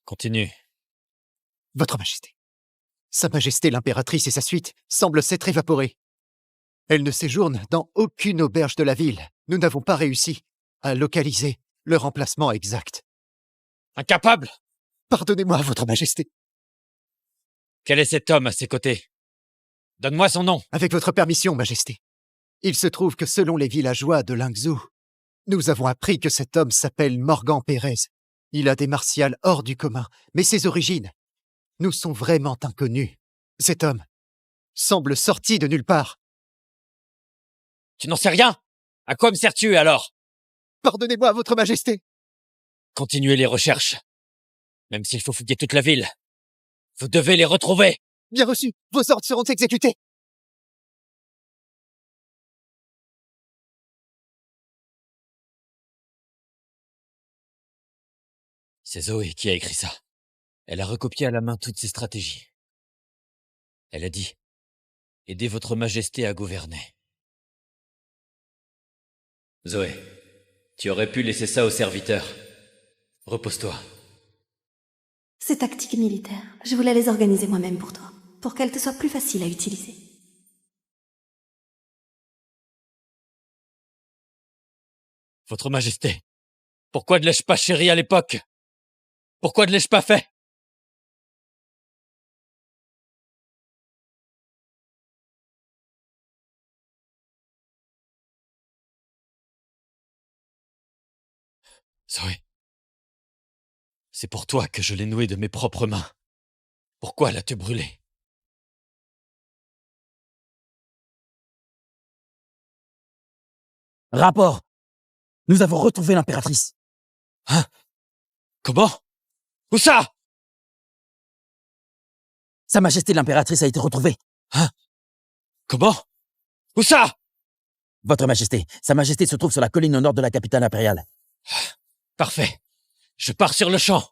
Continue. Votre Majesté. Sa Majesté l'impératrice et sa suite semblent s'être évaporées. Elle ne séjourne dans aucune auberge de la ville. Nous n'avons pas réussi à localiser leur emplacement exact. Incapable! Pardonnez-moi, Votre Majesté. Quel est cet homme à ses côtés? Donne-moi son nom. Avec votre permission, Majesté. Il se trouve que selon les villageois de Lingzhou, nous avons appris que cet homme s'appelle Morgan Pérez. Il a des martiales hors du commun, mais ses origines nous sont vraiment inconnues. Cet homme semble sorti de nulle part. Tu n'en sais rien? À quoi me sers-tu alors? Pardonnez-moi, Votre Majesté. Continuez les recherches. Même s'il faut fouiller toute la ville. Vous devez les retrouver. Bien reçu. Vos ordres seront exécutés. C'est Zoé qui a écrit ça. Elle a recopié à la main toutes ses stratégies. Elle a dit « Aidez votre majesté à gouverner ». Zoé, tu aurais pu laisser ça aux serviteurs. Repose-toi. Ces tactiques militaires, je voulais les organiser moi-même pour toi, pour qu'elles te soient plus faciles à utiliser. Votre majesté, pourquoi ne l'ai-je pas chéri à l'époque? Pourquoi ne l'ai-je pas fait? Zoé, C'est pour toi que je l'ai noué de mes propres mains. Pourquoi l'as-tu brûlé? Rapport. Nous avons retrouvé l'impératrice. Hein? Comment? Où ça? Sa Majesté l'impératrice a été retrouvée. Hein? Comment? Où ça? Votre Majesté, Sa Majesté se trouve sur la colline au nord de la capitale impériale. Parfait. Je pars sur le champ.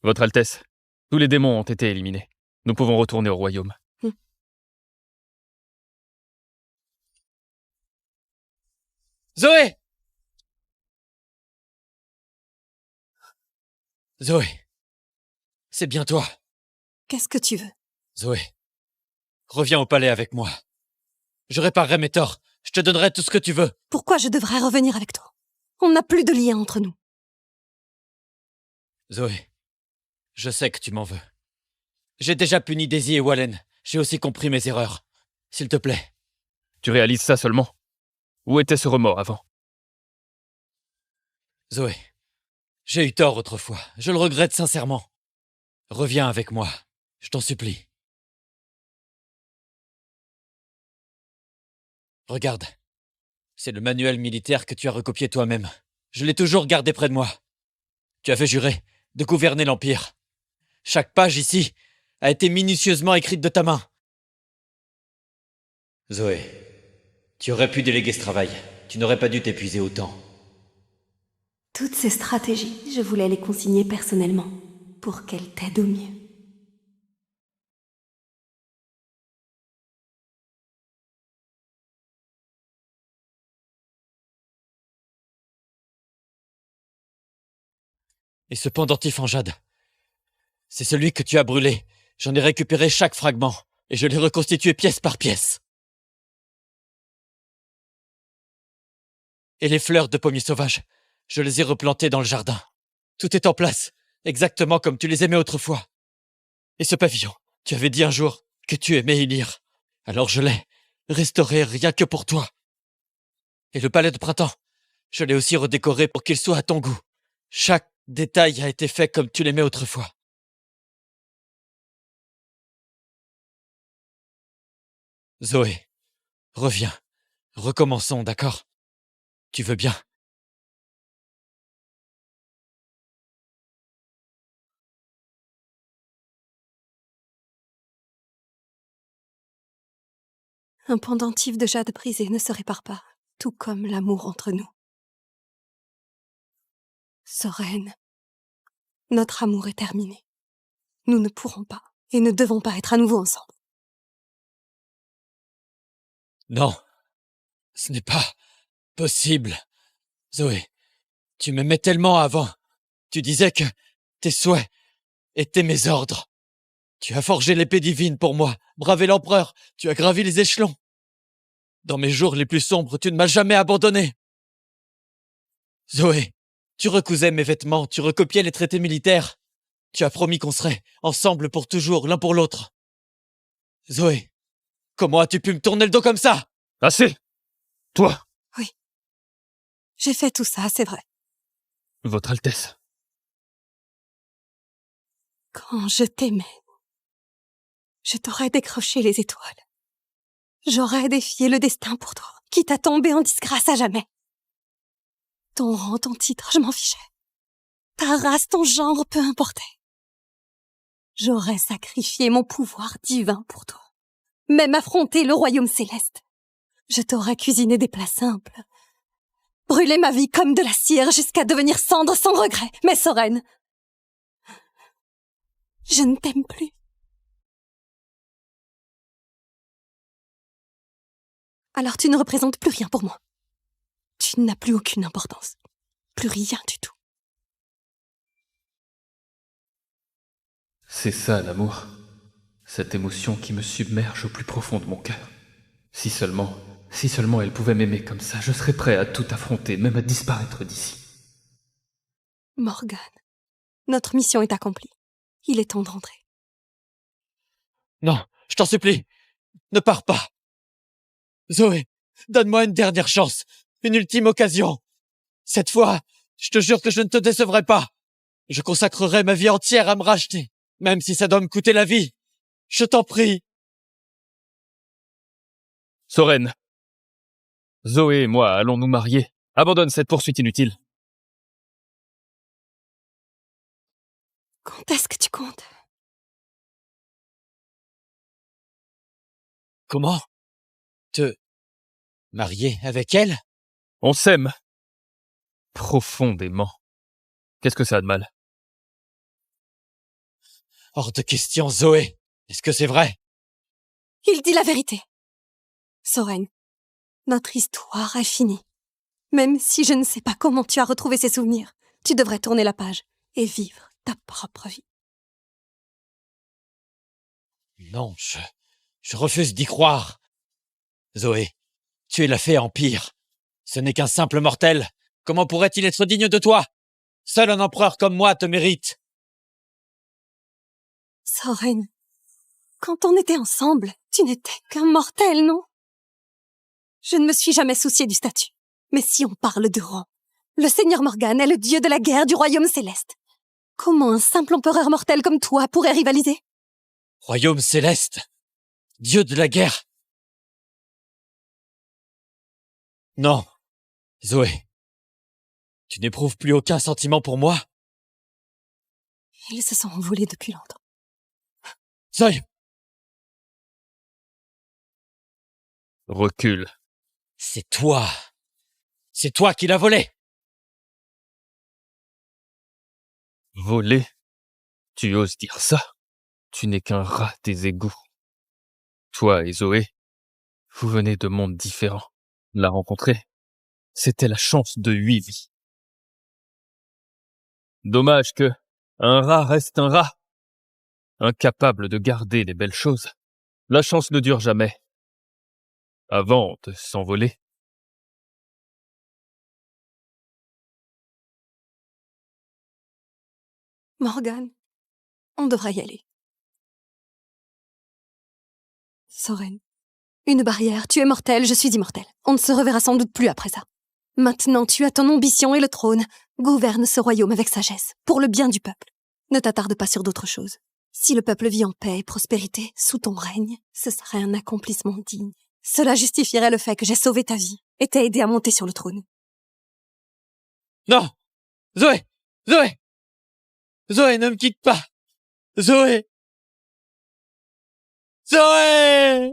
Votre Altesse, tous les démons ont été éliminés. Nous pouvons retourner au royaume. Zoé! Zoé. C'est bien toi. Qu'est-ce que tu veux? Zoé. Reviens au palais avec moi. Je réparerai mes torts. Je te donnerai tout ce que tu veux. Pourquoi je devrais revenir avec toi? On n'a plus de lien entre nous. Zoé. Je sais que tu m'en veux. J'ai déjà puni Daisy et Wallen. J'ai aussi compris mes erreurs. S'il te plaît. Tu réalises ça seulement? Où était ce remords avant? Zoé, j'ai eu tort autrefois. Je le regrette sincèrement. Reviens avec moi. Je t'en supplie. Regarde. C'est le manuel militaire que tu as recopié toi-même. Je l'ai toujours gardé près de moi. Tu avais juré de gouverner l'Empire. Chaque page ici a été minutieusement écrite de ta main. Zoé, tu aurais pu déléguer ce travail. Tu n'aurais pas dû t'épuiser autant. Toutes ces stratégies, je voulais les consigner personnellement, pour qu'elles t'aident au mieux. Et ce pendentif en jade, c'est celui que tu as brûlé. J'en ai récupéré chaque fragment, et je l'ai reconstitué pièce par pièce. Et les fleurs de pommier sauvage, je les ai replantées dans le jardin. Tout est en place, exactement comme tu les aimais autrefois. Et ce pavillon, tu avais dit un jour que tu aimais y lire. Alors je l'ai restauré rien que pour toi. Et le palais de printemps, je l'ai aussi redécoré pour qu'il soit à ton goût. Chaque détail a été fait comme tu l'aimais autrefois. Zoé, reviens. Recommençons, d'accord? Tu veux bien? Un pendentif de jade brisé ne se répare pas, tout comme l'amour entre nous. Soren, notre amour est terminé. Nous ne pourrons pas et ne devons pas être à nouveau ensemble. Non, ce n'est pas possible. Zoé, tu m'aimais tellement avant. Tu disais que tes souhaits étaient mes ordres. Tu as forgé l'épée divine pour moi, bravé l'empereur, tu as gravi les échelons. Dans mes jours les plus sombres, tu ne m'as jamais abandonné. Zoé, tu recousais mes vêtements, tu recopiais les traités militaires. Tu as promis qu'on serait ensemble pour toujours, l'un pour l'autre. Zoé, comment as-tu pu me tourner le dos comme ça? Assez! Toi! Oui. J'ai fait tout ça, c'est vrai. Votre Altesse. Quand je t'aimais, je t'aurais décroché les étoiles. J'aurais défié le destin pour toi, quitte à tomber en disgrâce à jamais. Ton rang, ton titre, je m'en fichais. Ta race, ton genre, peu importait. J'aurais sacrifié mon pouvoir divin pour toi. Même affronter le royaume céleste. Je t'aurais cuisiné des plats simples. Brûlé ma vie comme de la cire jusqu'à devenir cendre sans regret. Mais Soren, je ne t'aime plus. Alors tu ne représentes plus rien pour moi. Tu n'as plus aucune importance. Plus rien du tout. C'est ça l'amour. Cette émotion qui me submerge au plus profond de mon cœur. Si seulement elle pouvait m'aimer comme ça, je serais prêt à tout affronter, même à disparaître d'ici. Morgan, notre mission est accomplie. Il est temps de rentrer. Non, je t'en supplie, ne pars pas. Zoé, donne-moi une dernière chance. Une ultime occasion. Cette fois, je te jure que je ne te décevrai pas. Je consacrerai ma vie entière à me racheter, même si ça doit me coûter la vie. Je t'en prie. Soren, Zoé et moi allons nous marier. Abandonne cette poursuite inutile. Quand est-ce que tu comptes? Comment? Te marier avec elle? On s'aime. Profondément. Qu'est-ce que ça a de mal? Hors de question, Zoé. Est-ce que c'est vrai? Il dit la vérité. Soren, notre histoire est finie. Même si je ne sais pas comment tu as retrouvé ces souvenirs, tu devrais tourner la page et vivre ta propre vie. Non, je refuse d'y croire. Zoé, tu es la fée Empire. Ce n'est qu'un simple mortel. Comment pourrait-il être digne de toi? Seul un empereur comme moi te mérite. Soren, quand on était ensemble, tu n'étais qu'un mortel, non? Je ne me suis jamais soucié du statut. Mais si on parle de rang, le Seigneur Morgan est le dieu de la guerre du royaume céleste. Comment un simple empereur mortel comme toi pourrait rivaliser? Royaume céleste. Dieu de la guerre. Non, Zoé. Tu n'éprouves plus aucun sentiment pour moi? Ils se sont envolés depuis longtemps. Zoé! Recule. C'est toi. C'est toi qui l'as volé. Volé? Tu oses dire ça? Tu n'es qu'un rat des égouts. Toi et Zoé, vous venez de mondes différents. La rencontrer, c'était la chance de 8 vies. Dommage que un rat reste un rat. Incapable de garder les belles choses. La chance ne dure jamais. Avant de s'envoler. Morgan, on devra y aller. Soren, une barrière, tu es mortel, je suis immortel. On ne se reverra sans doute plus après ça. Maintenant, tu as ton ambition et le trône. Gouverne ce royaume avec sagesse, pour le bien du peuple. Ne t'attarde pas sur d'autres choses. Si le peuple vit en paix et prospérité sous ton règne, ce serait un accomplissement digne. Cela justifierait le fait que j'ai sauvé ta vie et t'ai aidé à monter sur le trône. Non! Zoé! Zoé! Zoé, ne me quitte pas! Zoé! Zoé!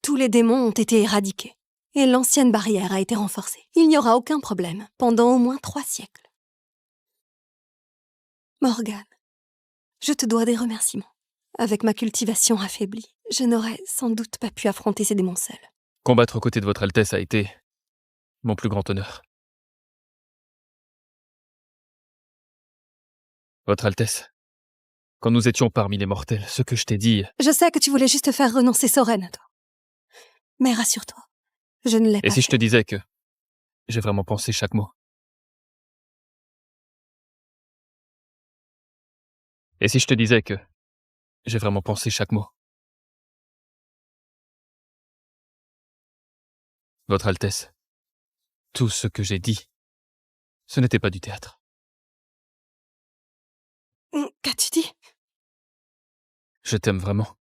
Tous les démons ont été éradiqués et l'ancienne barrière a été renforcée. Il n'y aura aucun problème pendant au moins 3 siècles. Morgan, je te dois des remerciements. Avec ma cultivation affaiblie, je n'aurais sans doute pas pu affronter ces démons seuls. Combattre aux côtés de votre Altesse a été mon plus grand honneur. Votre Altesse, quand nous étions parmi les mortels, ce que je t'ai dit... Je sais que tu voulais juste faire renoncer Soren à toi. Mais rassure-toi, je ne l'ai pas Et si je fait. te disais que j'ai vraiment pensé chaque mot? Et si je te disais que j'ai vraiment pensé chaque mot? Votre Altesse, tout ce que j'ai dit, ce n'était pas du théâtre. Qu'as-tu dit? Je t'aime vraiment.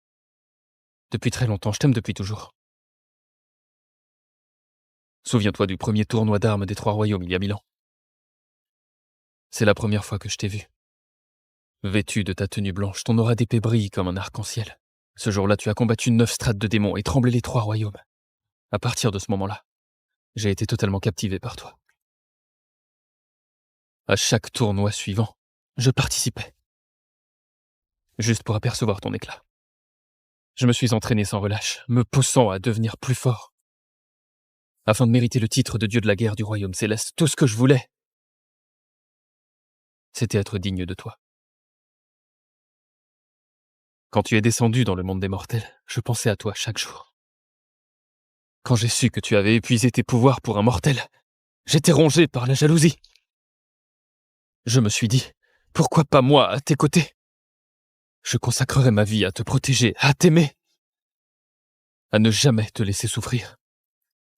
Depuis très longtemps, je t'aime depuis toujours. Souviens-toi du premier tournoi d'armes des 3 royaumes il y a 1000 ans. C'est la première fois que je t'ai vu. Vêtu de ta tenue blanche, ton aura d'épée brille comme un arc-en-ciel. Ce jour-là, tu as combattu 9 strates de démons et tremblé les 3 royaumes. À partir de ce moment-là, j'ai été totalement captivé par toi. À chaque tournoi suivant, je participais. Juste pour apercevoir ton éclat. Je me suis entraîné sans relâche, me poussant à devenir plus fort. Afin de mériter le titre de dieu de la guerre du royaume céleste, tout ce que je voulais, c'était être digne de toi. Quand tu es descendu dans le monde des mortels, je pensais à toi chaque jour. Quand j'ai su que tu avais épuisé tes pouvoirs pour un mortel, j'étais rongé par la jalousie. Je me suis dit, pourquoi pas moi à tes côtés? Je consacrerai ma vie à te protéger, à t'aimer, à ne jamais te laisser souffrir,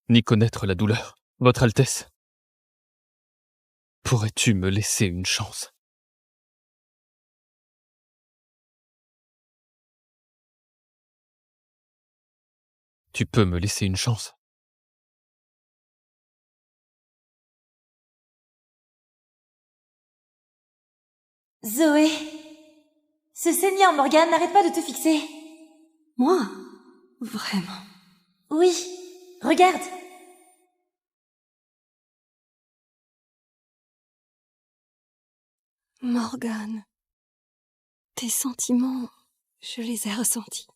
ni connaître la douleur. Votre Altesse, pourrais-tu me laisser une chance? Tu peux me laisser une chance. Zoé, ce Seigneur Morgan n'arrête pas de te fixer. Moi? Vraiment? Oui, regarde. Morgan, tes sentiments, je les ai ressentis.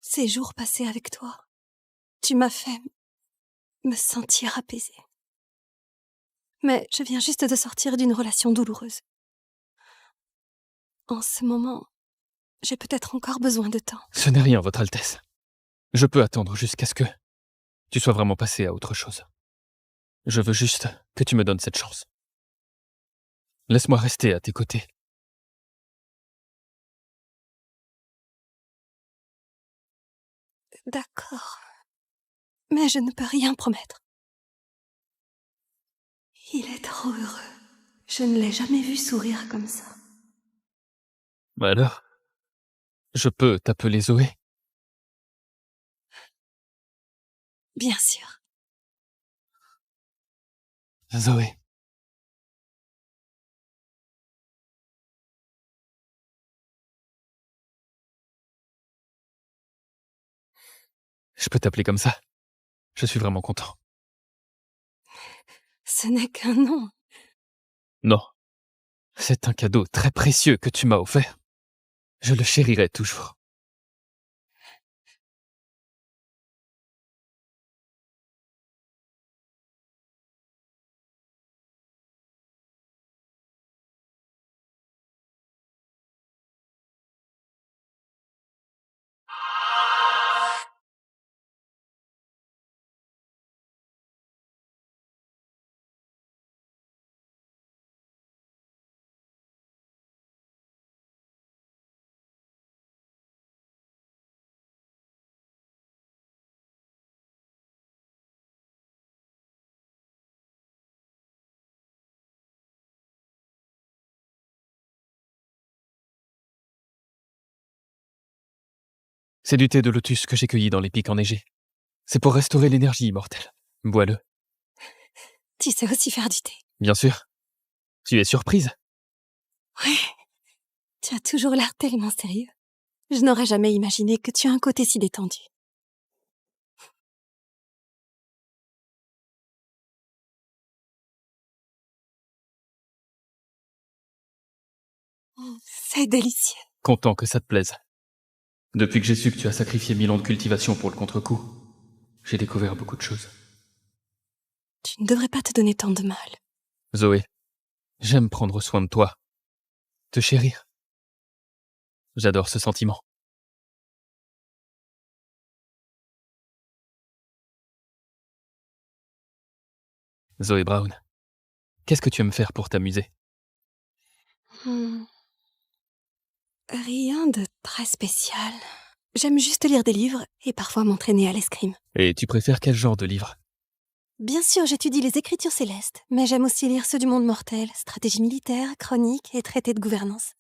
Ces jours passés avec toi, tu m'as fait me sentir apaisée. Mais je viens juste de sortir d'une relation douloureuse. En ce moment, j'ai peut-être encore besoin de temps. Ce n'est rien, Votre Altesse. Je peux attendre jusqu'à ce que tu sois vraiment passé à autre chose. Je veux juste que tu me donnes cette chance. Laisse-moi rester à tes côtés. D'accord. Mais je ne peux rien promettre. Il est trop heureux. Je ne l'ai jamais vu sourire comme ça. Alors, je peux t'appeler Zoé? Bien sûr. Zoé. Je peux t'appeler comme ça. Je suis vraiment content. Ce n'est qu'un nom. Non. C'est un cadeau très précieux que tu m'as offert. Je le chérirai toujours. C'est du thé de lotus que j'ai cueilli dans les pics enneigés. C'est pour restaurer l'énergie immortelle. Bois-le. Tu sais aussi faire du thé. Bien sûr. Tu es surprise? Ouais. Tu as toujours l'air tellement sérieux. Je n'aurais jamais imaginé que tu as un côté si détendu. C'est délicieux. Content que ça te plaise. Depuis que j'ai su que tu as sacrifié 1000 ans de cultivation pour le contre-coup, j'ai découvert beaucoup de choses. Tu ne devrais pas te donner tant de mal. Zoé, j'aime prendre soin de toi. Te chérir. J'adore ce sentiment. Zoé Brown, qu'est-ce que tu aimes faire pour t'amuser? Rien de très spécial. J'aime juste lire des livres et parfois m'entraîner à l'escrime. Et tu préfères quel genre de livre? Bien sûr, j'étudie les écritures célestes, mais j'aime aussi lire ceux du monde mortel, stratégie militaire, chronique et traités de gouvernance.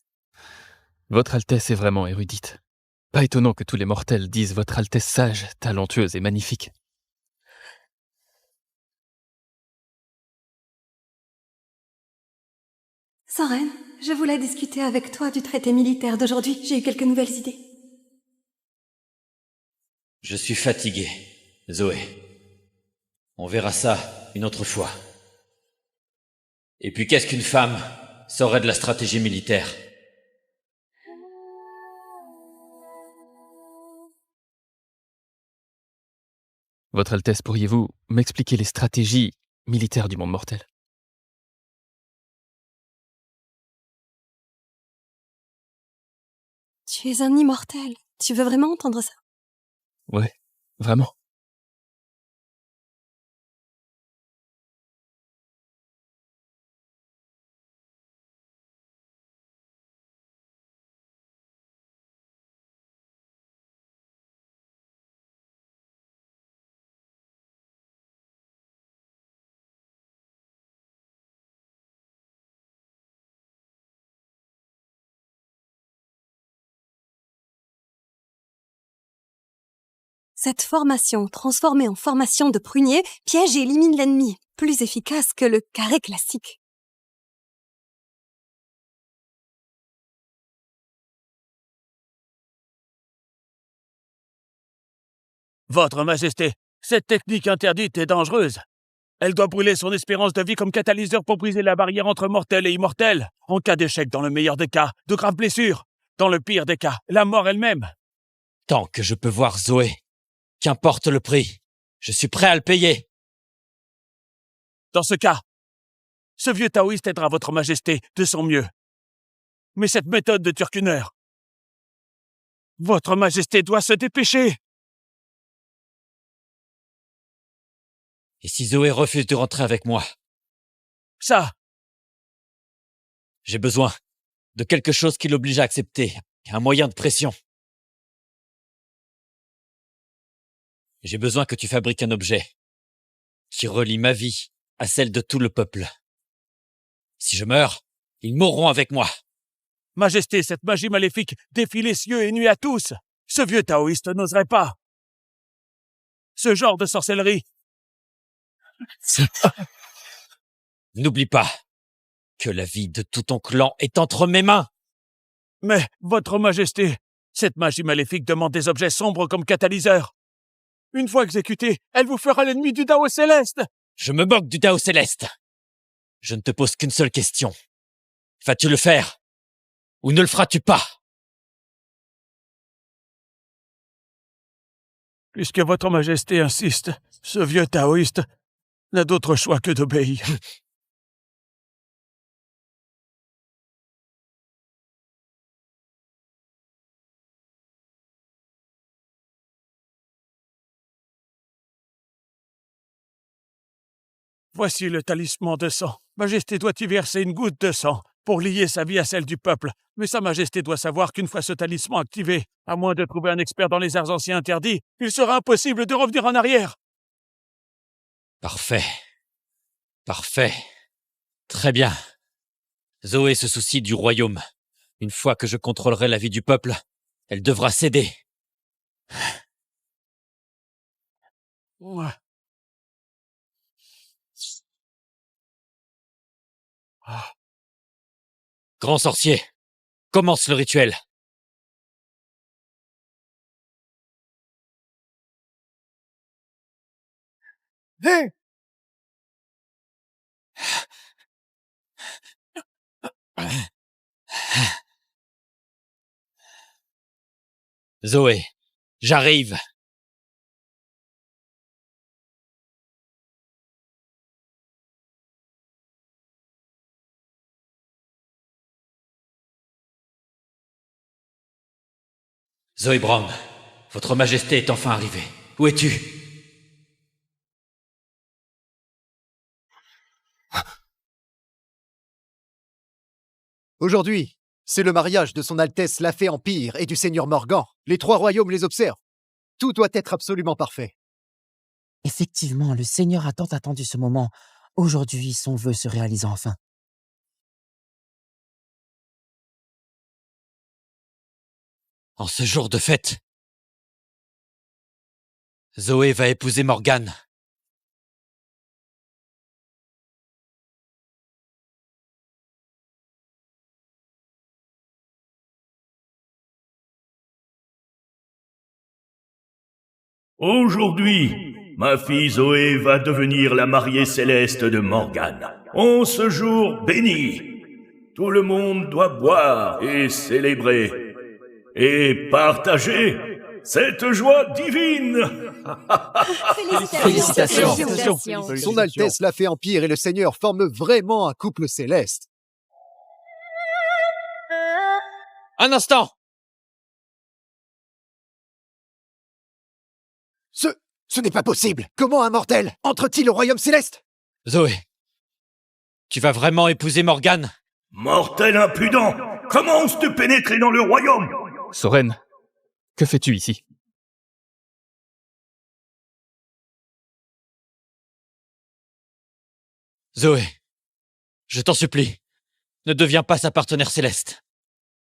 Votre Altesse est vraiment érudite. Pas étonnant que tous les mortels disent Votre Altesse sage, talentueuse et magnifique. Soren, je voulais discuter avec toi du traité militaire d'aujourd'hui. J'ai eu quelques nouvelles idées. Je suis fatigué, Zoé. On verra ça une autre fois. Et puis qu'est-ce qu'une femme saurait de la stratégie militaire? Votre Altesse, pourriez-vous m'expliquer les stratégies militaires du monde mortel? Tu es un immortel. Tu veux vraiment entendre ça? Ouais, vraiment. Cette formation, transformée en formation de prunier, piège et élimine l'ennemi, plus efficace que le carré classique. Votre Majesté, cette technique interdite est dangereuse. Elle doit brûler son espérance de vie comme catalyseur pour briser la barrière entre mortel et immortel. En cas d'échec, dans le meilleur des cas, de graves blessures. Dans le pire des cas, la mort elle-même. Tant que je peux voir Zoé, qu'importe le prix, je suis prêt à le payer. Dans ce cas, ce vieux taoïste aidera votre Majesté de son mieux. Mais cette méthode de Turkuner, votre Majesté doit se dépêcher. Et si Zoé refuse de rentrer avec moi? Ça, j'ai besoin de quelque chose qui l'oblige à accepter, un moyen de pression. J'ai besoin que tu fabriques un objet qui relie ma vie à celle de tout le peuple. Si je meurs, ils mourront avec moi. Majesté, cette magie maléfique défie les cieux et nuit à tous. Ce vieux taoïste n'oserait pas. Ce genre de sorcellerie. N'oublie pas que la vie de tout ton clan est entre mes mains. Mais, votre Majesté, cette magie maléfique demande des objets sombres comme catalyseurs. Une fois exécutée, elle vous fera l'ennemi du Dao Céleste. Je me moque du Dao Céleste. Je ne te pose qu'une seule question. Vas-tu le faire ou ne le feras-tu pas? Puisque votre Majesté insiste, ce vieux taoïste n'a d'autre choix que d'obéir. Voici le talisman de sang. Majesté doit y verser une goutte de sang pour lier sa vie à celle du peuple. Mais Sa Majesté doit savoir qu'une fois ce talisman activé, à moins de trouver un expert dans les arts anciens interdits, il sera impossible de revenir en arrière. Parfait. Parfait. Très bien. Zoé se soucie du royaume. Une fois que je contrôlerai la vie du peuple, elle devra céder. Ouais. Grand sorcier, commence le rituel. Hé! Zoé, j'arrive. Zoé Brown, votre Majesté est enfin arrivée. Où es-tu? Aujourd'hui, c'est le mariage de son Altesse la Fée Empire et du Seigneur Morgan. Les trois royaumes les observent. Tout doit être absolument parfait. Effectivement, le Seigneur a tant attendu ce moment. Aujourd'hui, son vœu se réalise enfin. En ce jour de fête, Zoé va épouser Morgane. Aujourd'hui, ma fille Zoé va devenir la mariée céleste de Morgane. En ce jour béni, tout le monde doit boire et célébrer et partager cette joie divine. Félicitations. Son Altesse la Fée Empire et le Seigneur forment vraiment un couple céleste. Un instant! Ce n'est pas possible. Comment un mortel entre-t-il au royaume céleste? Zoé, tu vas vraiment épouser Morgane? Mortel impudent! Comment oses-tu pénétrer dans le royaume? Soren, que fais-tu ici? Zoé, je t'en supplie, ne deviens pas sa partenaire céleste.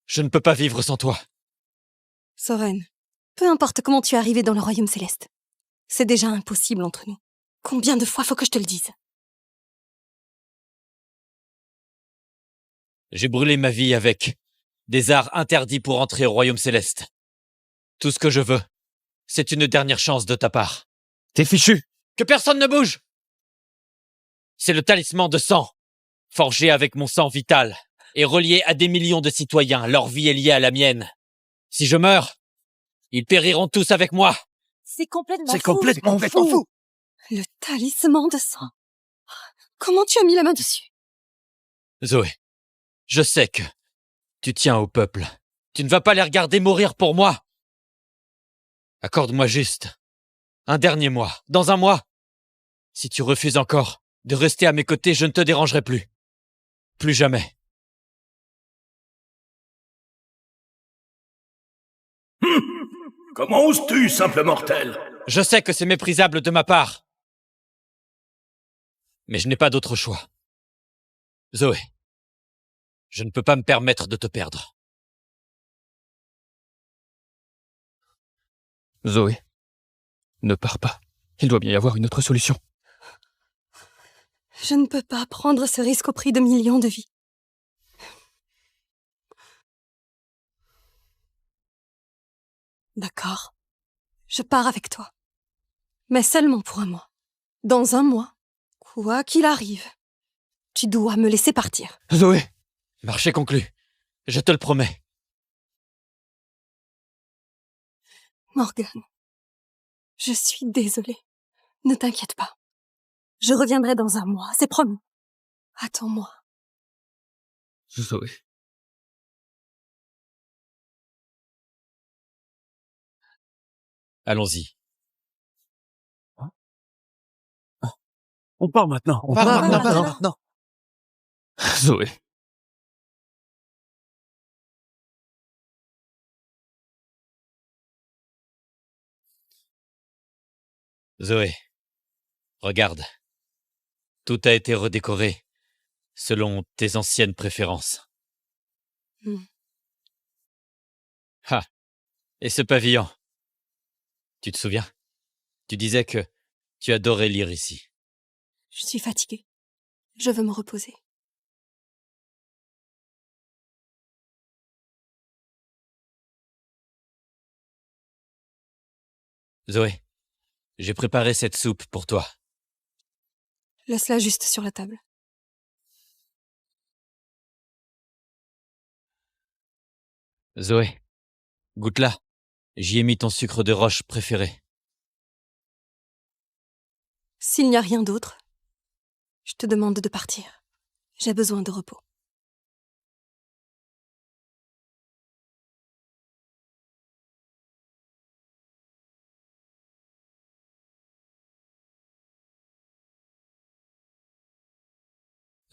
Je ne peux pas vivre sans toi. Soren, Peu importe comment tu es arrivé dans le royaume céleste. C'est déjà impossible entre nous. Combien de fois faut que je te le dise? J'ai brûlé ma vie avec des arts interdits pour entrer au royaume céleste. Tout ce que je veux, c'est une dernière chance de ta part. T'es fichu! Que personne ne bouge! C'est le talisman de sang, forgé avec mon sang vital et relié à des millions de citoyens. Leur vie est liée à la mienne. Si je meurs, ils périront tous avec moi. C'est complètement C'est fou. complètement fou. Le talisman de sang. Comment tu as mis la main dessus? Zoé, je sais que tu tiens au peuple. Tu ne vas pas les regarder mourir pour moi. Accorde-moi juste un dernier mois, dans un mois. Si tu refuses encore de rester à mes côtés, je ne te dérangerai plus. Plus jamais. Comment oses-tu, simple mortel? Je sais que c'est méprisable de ma part. Mais je n'ai pas d'autre choix. Zoé, je ne peux pas me permettre de te perdre. Zoé, ne pars pas. Il doit bien y avoir une autre solution. Je ne peux pas prendre ce risque au prix de millions de vies. D'accord. Je pars avec toi. Mais seulement pour un mois. Dans un mois, quoi qu'il arrive, tu dois me laisser partir. Zoé! Marché conclu. Je te le promets. Morgan, je suis désolée. Ne t'inquiète pas. Je reviendrai dans un mois, c'est promis. Attends-moi. Zoé. Allons-y. On part maintenant. On part maintenant. Zoé. Zoé, regarde. Tout a été redécoré selon tes anciennes préférences. Ah, et ce pavillon. Tu te souviens? Tu disais que tu adorais lire ici. Je suis fatiguée. Je veux me reposer. Zoé, j'ai préparé cette soupe pour toi. Laisse-la juste sur la table. Zoé, goûte-la. J'y ai mis ton sucre de roche préféré. S'il n'y a rien d'autre, je te demande de partir. J'ai besoin de repos.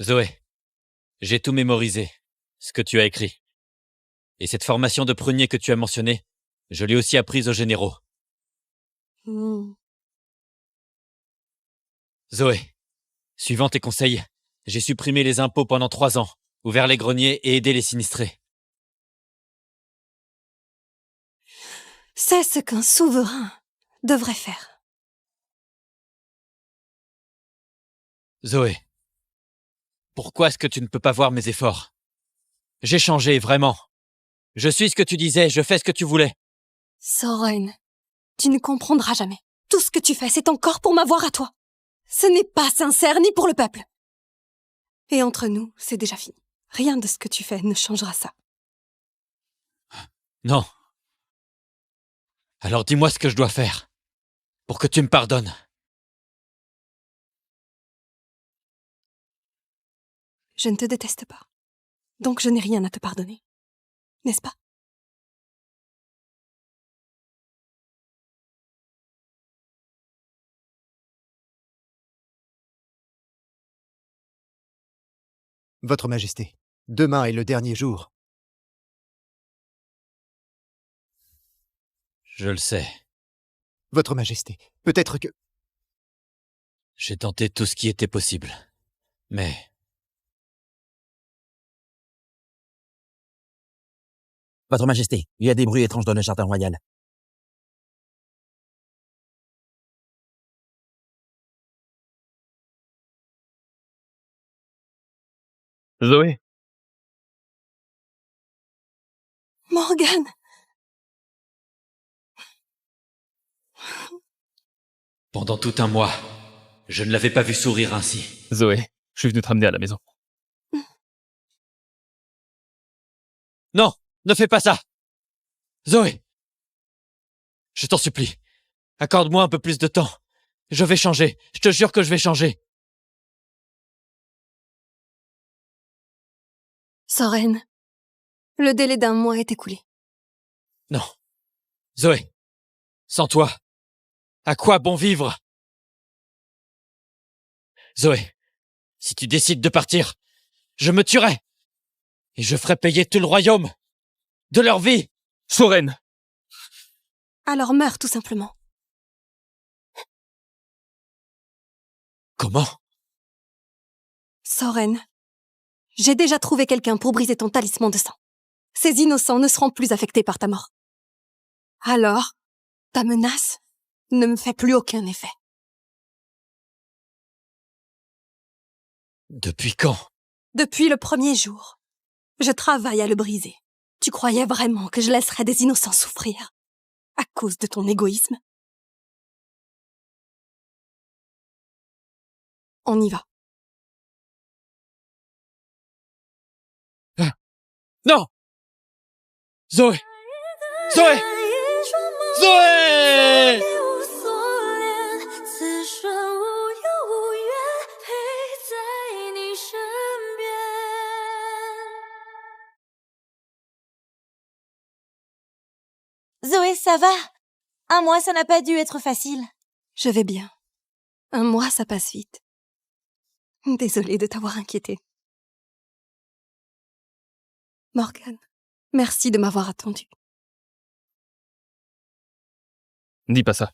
Zoé, j'ai tout mémorisé, ce que tu as écrit. Et cette formation de prunier que tu as mentionnée, je l'ai aussi apprise aux généraux. Zoé, suivant tes conseils, j'ai supprimé les impôts pendant 3 ans, ouvert les greniers et aidé les sinistrés. C'est ce qu'un souverain devrait faire. Zoé, pourquoi est-ce que tu ne peux pas voir mes efforts? J'ai changé, vraiment. Je suis ce que tu disais, je fais ce que tu voulais. Soren, tu ne comprendras jamais. Tout ce que tu fais, c'est encore pour m'avoir à toi. Ce n'est pas sincère ni pour le peuple. Et entre nous, c'est déjà fini. Rien de ce que tu fais ne changera ça. Non. Alors dis-moi ce que je dois faire, pour que tu me pardonnes. Je ne te déteste pas. Donc je n'ai rien à te pardonner. N'est-ce pas? Votre Majesté, demain est le dernier jour. Je le sais. Votre Majesté, peut-être que... J'ai tenté tout ce qui était possible. Mais... Votre Majesté, il y a des bruits étranges dans le jardin royal. Zoé, Morgane. Pendant tout un mois, je ne l'avais pas vu sourire ainsi. Zoé, je suis venu te ramener à la maison. Non, ne fais pas ça. Zoé, je t'en supplie, accorde-moi un peu plus de temps. Je vais changer, je te jure que je vais changer. Soren, le délai d'1 mois est écoulé. Non. Zoé, sans toi, à quoi bon vivre? Zoé, si tu décides de partir, je me tuerai. Et je ferai payer tout le royaume de leur vie. Soren! Alors meurs tout simplement. Comment? Soren, j'ai déjà trouvé quelqu'un pour briser ton talisman de sang. Ces innocents ne seront plus affectés par ta mort. Alors, ta menace ne me fait plus aucun effet. Depuis quand? Depuis le premier jour, je travaille à le briser. Tu croyais vraiment que je laisserais des innocents souffrir à cause de ton égoïsme? On y va. Non! Zoé! Zoé! Zoé! Zoé, ça va? 1 mois, ça n'a pas dû être facile. Je vais bien. 1 mois, ça passe vite. Désolée de t'avoir inquiétée. Morgane, merci de m'avoir attendue. Dis pas ça.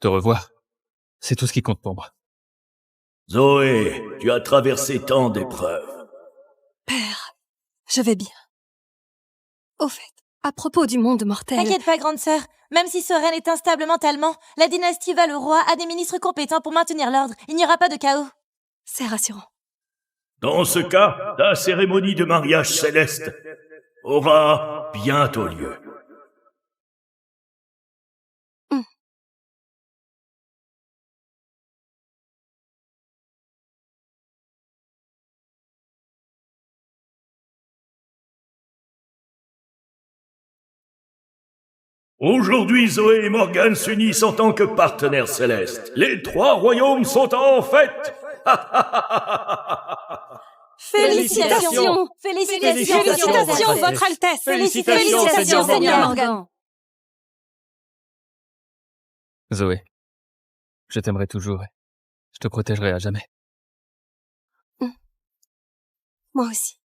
Te revoir, c'est tout ce qui compte pour moi. Zoé, tu as traversé tant d'épreuves. Père, je vais bien. Au fait, à propos du monde mortel... T'inquiète pas, grande sœur. Même si Soren est instable mentalement, la dynastie Valeroy a des ministres compétents pour maintenir l'ordre. Il n'y aura pas de chaos. C'est rassurant. Dans ce cas, ta cérémonie de mariage céleste aura bientôt lieu. Aujourd'hui, Zoé et Morgane s'unissent en tant que partenaires célestes. Les 3 royaumes sont en fête. Félicitations! Félicitations, Votre Altesse! Félicitations, Seigneur Morgan! Zoé, je t'aimerai toujours et je te protégerai à jamais. Moi aussi.